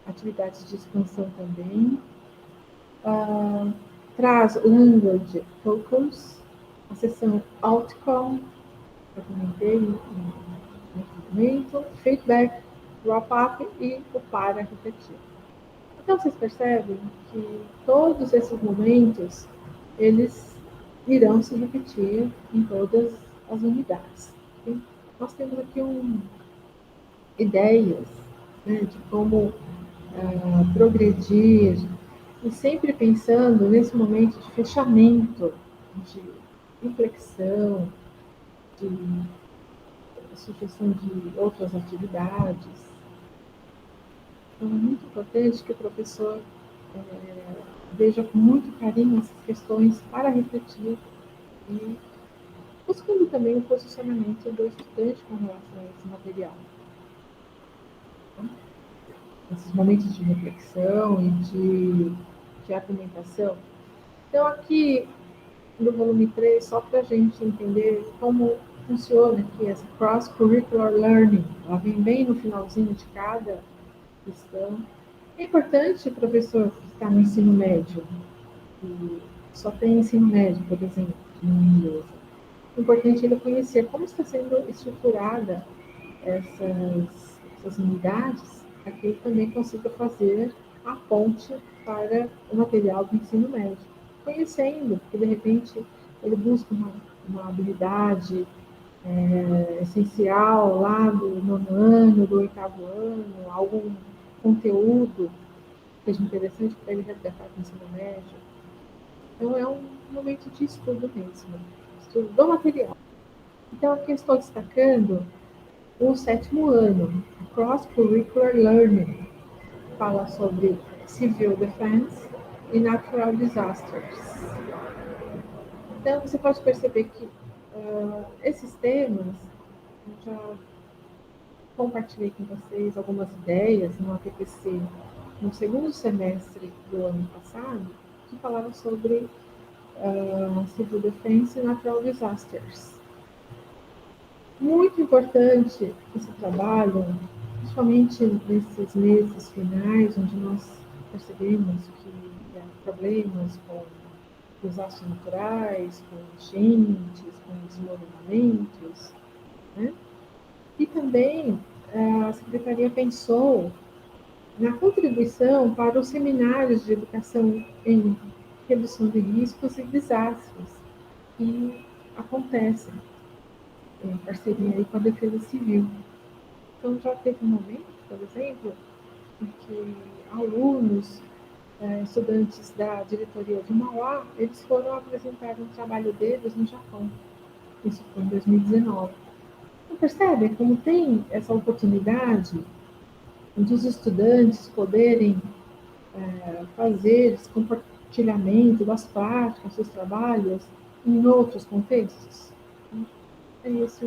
atividades de expansão também, traz language focus, a seção outcome, eu comentei no momento, feedback, wrap-up e o para refletir. Então, vocês percebem que todos esses momentos, eles irão se repetir em todas as unidades. Okay? Nós temos aqui ideias, né, de como progredir, e sempre pensando nesse momento de fechamento, de reflexão, de sugestão de outras atividades. Então, é muito importante que o professor veja com muito carinho essas questões para refletir e buscando também o posicionamento do estudante com relação a esse material. Então, esses momentos de reflexão e de argumentação. Então, aqui no volume 3, só para a gente entender como funciona aqui essa cross-curricular learning, ela vem bem no finalzinho de cada questão. É importante, professor, que está no ensino médio, que só tem ensino médio, por exemplo, no inglês. É importante ele conhecer como está sendo estruturada essas unidades, para que ele também consiga fazer a ponte para o material do ensino médio. Conhecendo, porque de repente ele busca uma habilidade essencial lá do 9º ano, do 8º ano, algum conteúdo que seja interessante para ele resgatar no ensino médio. Então, é um momento de estudo mesmo, estudo do material. Então, aqui eu estou destacando o 7º ano, Cross-Curricular Learning, fala sobre Civil Defense e Natural Disasters. Então, você pode perceber que esses temas, eu já compartilhei com vocês algumas ideias no APPC no 2º semestre do ano passado, que falavam sobre Civil Defense e Natural Disasters. Muito importante esse trabalho, principalmente nesses meses finais, onde nós percebemos que há problemas com desastres naturais, com enchentes, com desmoronamentos, né? E também a Secretaria pensou na contribuição para os seminários de educação em redução de riscos e desastres que acontecem em parceria aí com a Defesa Civil. Então, já teve um momento, por exemplo, em que alunos, estudantes da diretoria de Mauá, eles foram apresentar um trabalho deles no Japão. Isso foi em 2019. Então, percebem como tem essa oportunidade dos estudantes poderem fazer esse compartilhamento das práticas, dos trabalhos, em outros contextos? Esse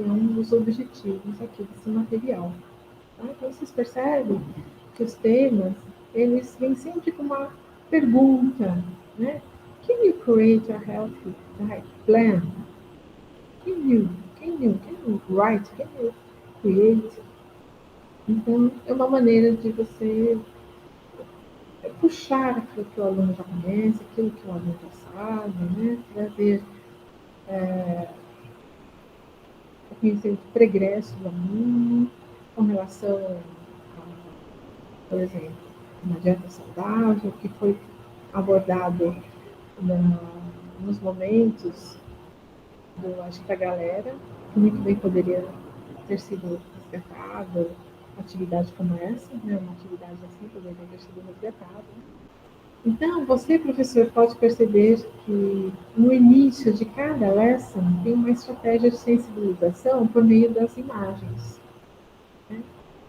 é um dos objetivos aqui desse material. Tá? Então, vocês percebem que os temas, eles vêm sempre com uma pergunta, né? Can you create a healthy diet plan? Can you write? Can you create? Então, é uma maneira de você puxar aquilo que o aluno já conhece, aquilo que o aluno já sabe, né? Trazer o conhecimento pregresso do aluno com relação a, por exemplo, uma dieta saudável, que foi abordado nos momentos acho que da galera, que muito bem poderia ter sido resgatada, uma atividade como essa, né? Uma atividade assim poderia ter sido resgatada. Então, você, professor, pode perceber que no início de cada lesson tem uma estratégia de sensibilização por meio das imagens, né?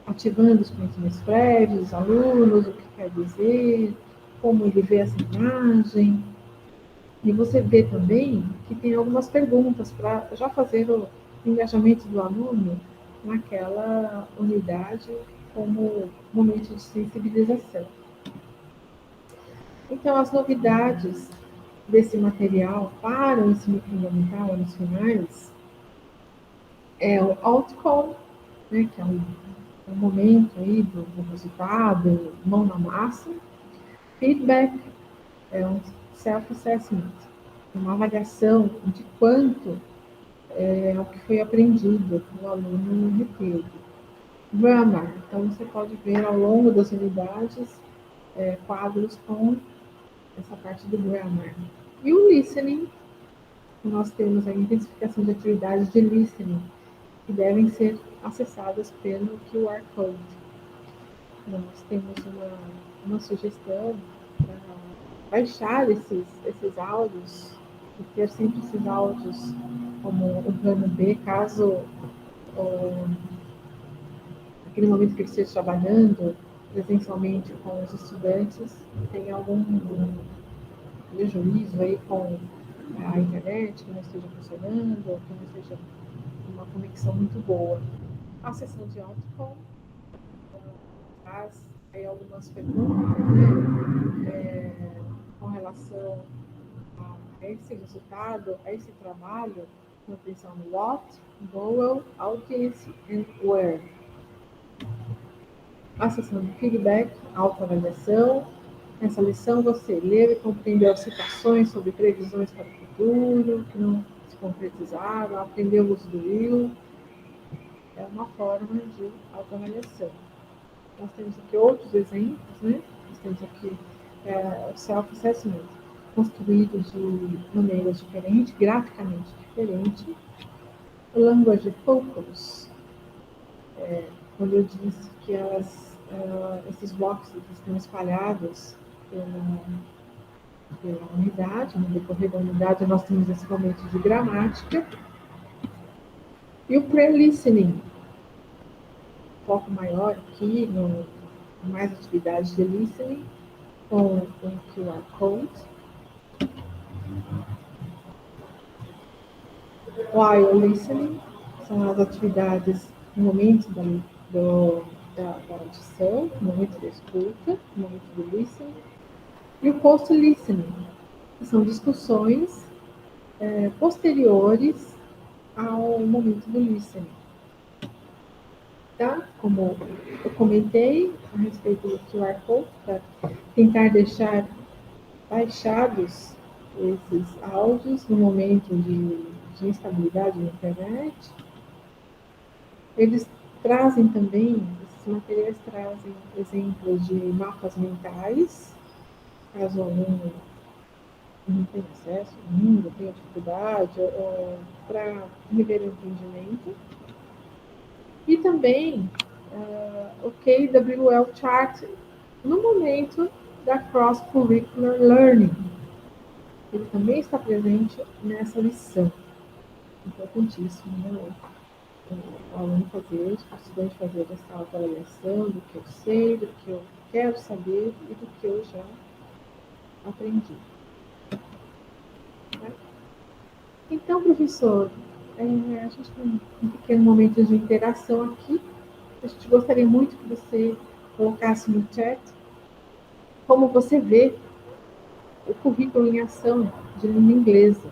Ativando os conhecimentos prévios dos alunos, o que quer dizer, como ele vê essa imagem. E você vê também que tem algumas perguntas para já fazer o engajamento do aluno naquela unidade como momento de sensibilização. Então, as novidades desse material para o ensino fundamental, anos finais, é o outcome, né, que é um momento aí do resultado, mão na massa. Feedback é um self-assessment, uma avaliação de quanto é o que foi aprendido, o aluno reteve. Grammar, então você pode ver ao longo das unidades quadros com essa parte do grammar. E o listening, nós temos a intensificação de atividades de listening, que devem ser acessadas pelo QR Code. Nós temos uma sugestão para baixar esses áudios e ter sempre esses áudios como um plano B, caso naquele momento que ele esteja trabalhando presencialmente com os estudantes tenha algum prejuízo aí com a internet, que não esteja funcionando, ou que não esteja uma conexão muito boa. A sessão de outcome traz aí algumas perguntas, né, com relação a esse resultado, a esse trabalho, com atenção no what, goal, audience and where. A sessão de feedback, autoavaliação. Nessa lição, você leu e compreendeu as citações sobre previsões para o futuro, que não se concretizaram, aprendeu o uso do will. É uma forma de autoavaliação. Nós temos aqui outros exemplos, né? Nós temos aqui o self-assessment, construído de maneiras diferentes, graficamente diferentes. O language focus, quando eu disse que esses blocos que estão espalhados pela unidade, no decorrer da unidade, nós temos esse momento de gramática. E o pre-listening, foco maior aqui, mais atividades de listening, com o QR Code. While listening, são as atividades no momento da audição, no momento da escuta, no momento do listening. E o post-listening, que são discussões posteriores ao momento do listening. Tá? Como eu comentei a respeito do QR Code, para tentar deixar baixados esses áudios no momento de instabilidade na internet. Eles trazem também, esses materiais trazem exemplos de mapas mentais, caso o aluno não tenha acesso, não tenha dificuldade, para rever o entendimento. E também o KWL Chart no momento da Cross-Curricular Learning. Ele também está presente nessa lição. Importantíssimo, né? O aluno fazer, o estudante fazer essa autoavaliação do que eu sei, do que eu quero saber e do que eu já aprendi. Tá? Então, professor, a gente tem um pequeno momento de interação aqui. A gente gostaria muito que você colocasse no chat como você vê o currículo em ação de língua inglesa,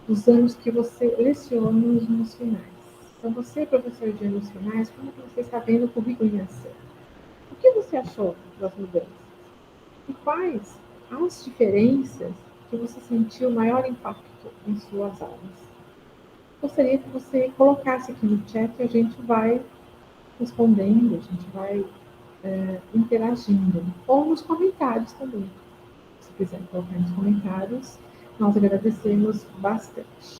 dos anos que você leciona nos anos finais. Então, você, professor de anos finais, como que você está vendo o currículo em ação? O que você achou das mudanças? E quais as diferenças que você sentiu maior impacto em suas aulas? Gostaria que você colocasse aqui no chat e a gente vai respondendo, a gente vai interagindo. Ou nos comentários também. Se quiser colocar nos comentários, nós agradecemos bastante.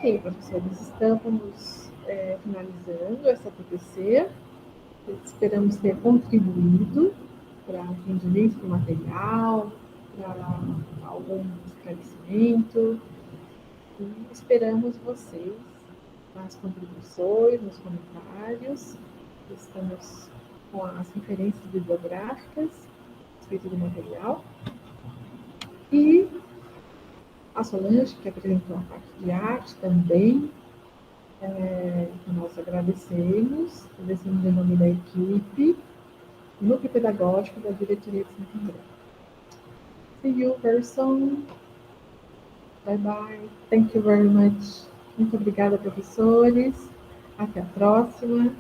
Ok, professores, estamos finalizando essa TPC. Esperamos ter contribuído para o entendimento do material, para algum esclarecimento. E esperamos vocês nas contribuições, nos comentários. Estamos com as referências bibliográficas a respeito do material. E a Solange, que apresentou a parte de arte também, nós agradecemos em nome da equipe, Núcleo Pedagógico da Diretoria de Santo André. See you very soon. Bye bye. Thank you very much. Muito obrigada, professores. Até a próxima.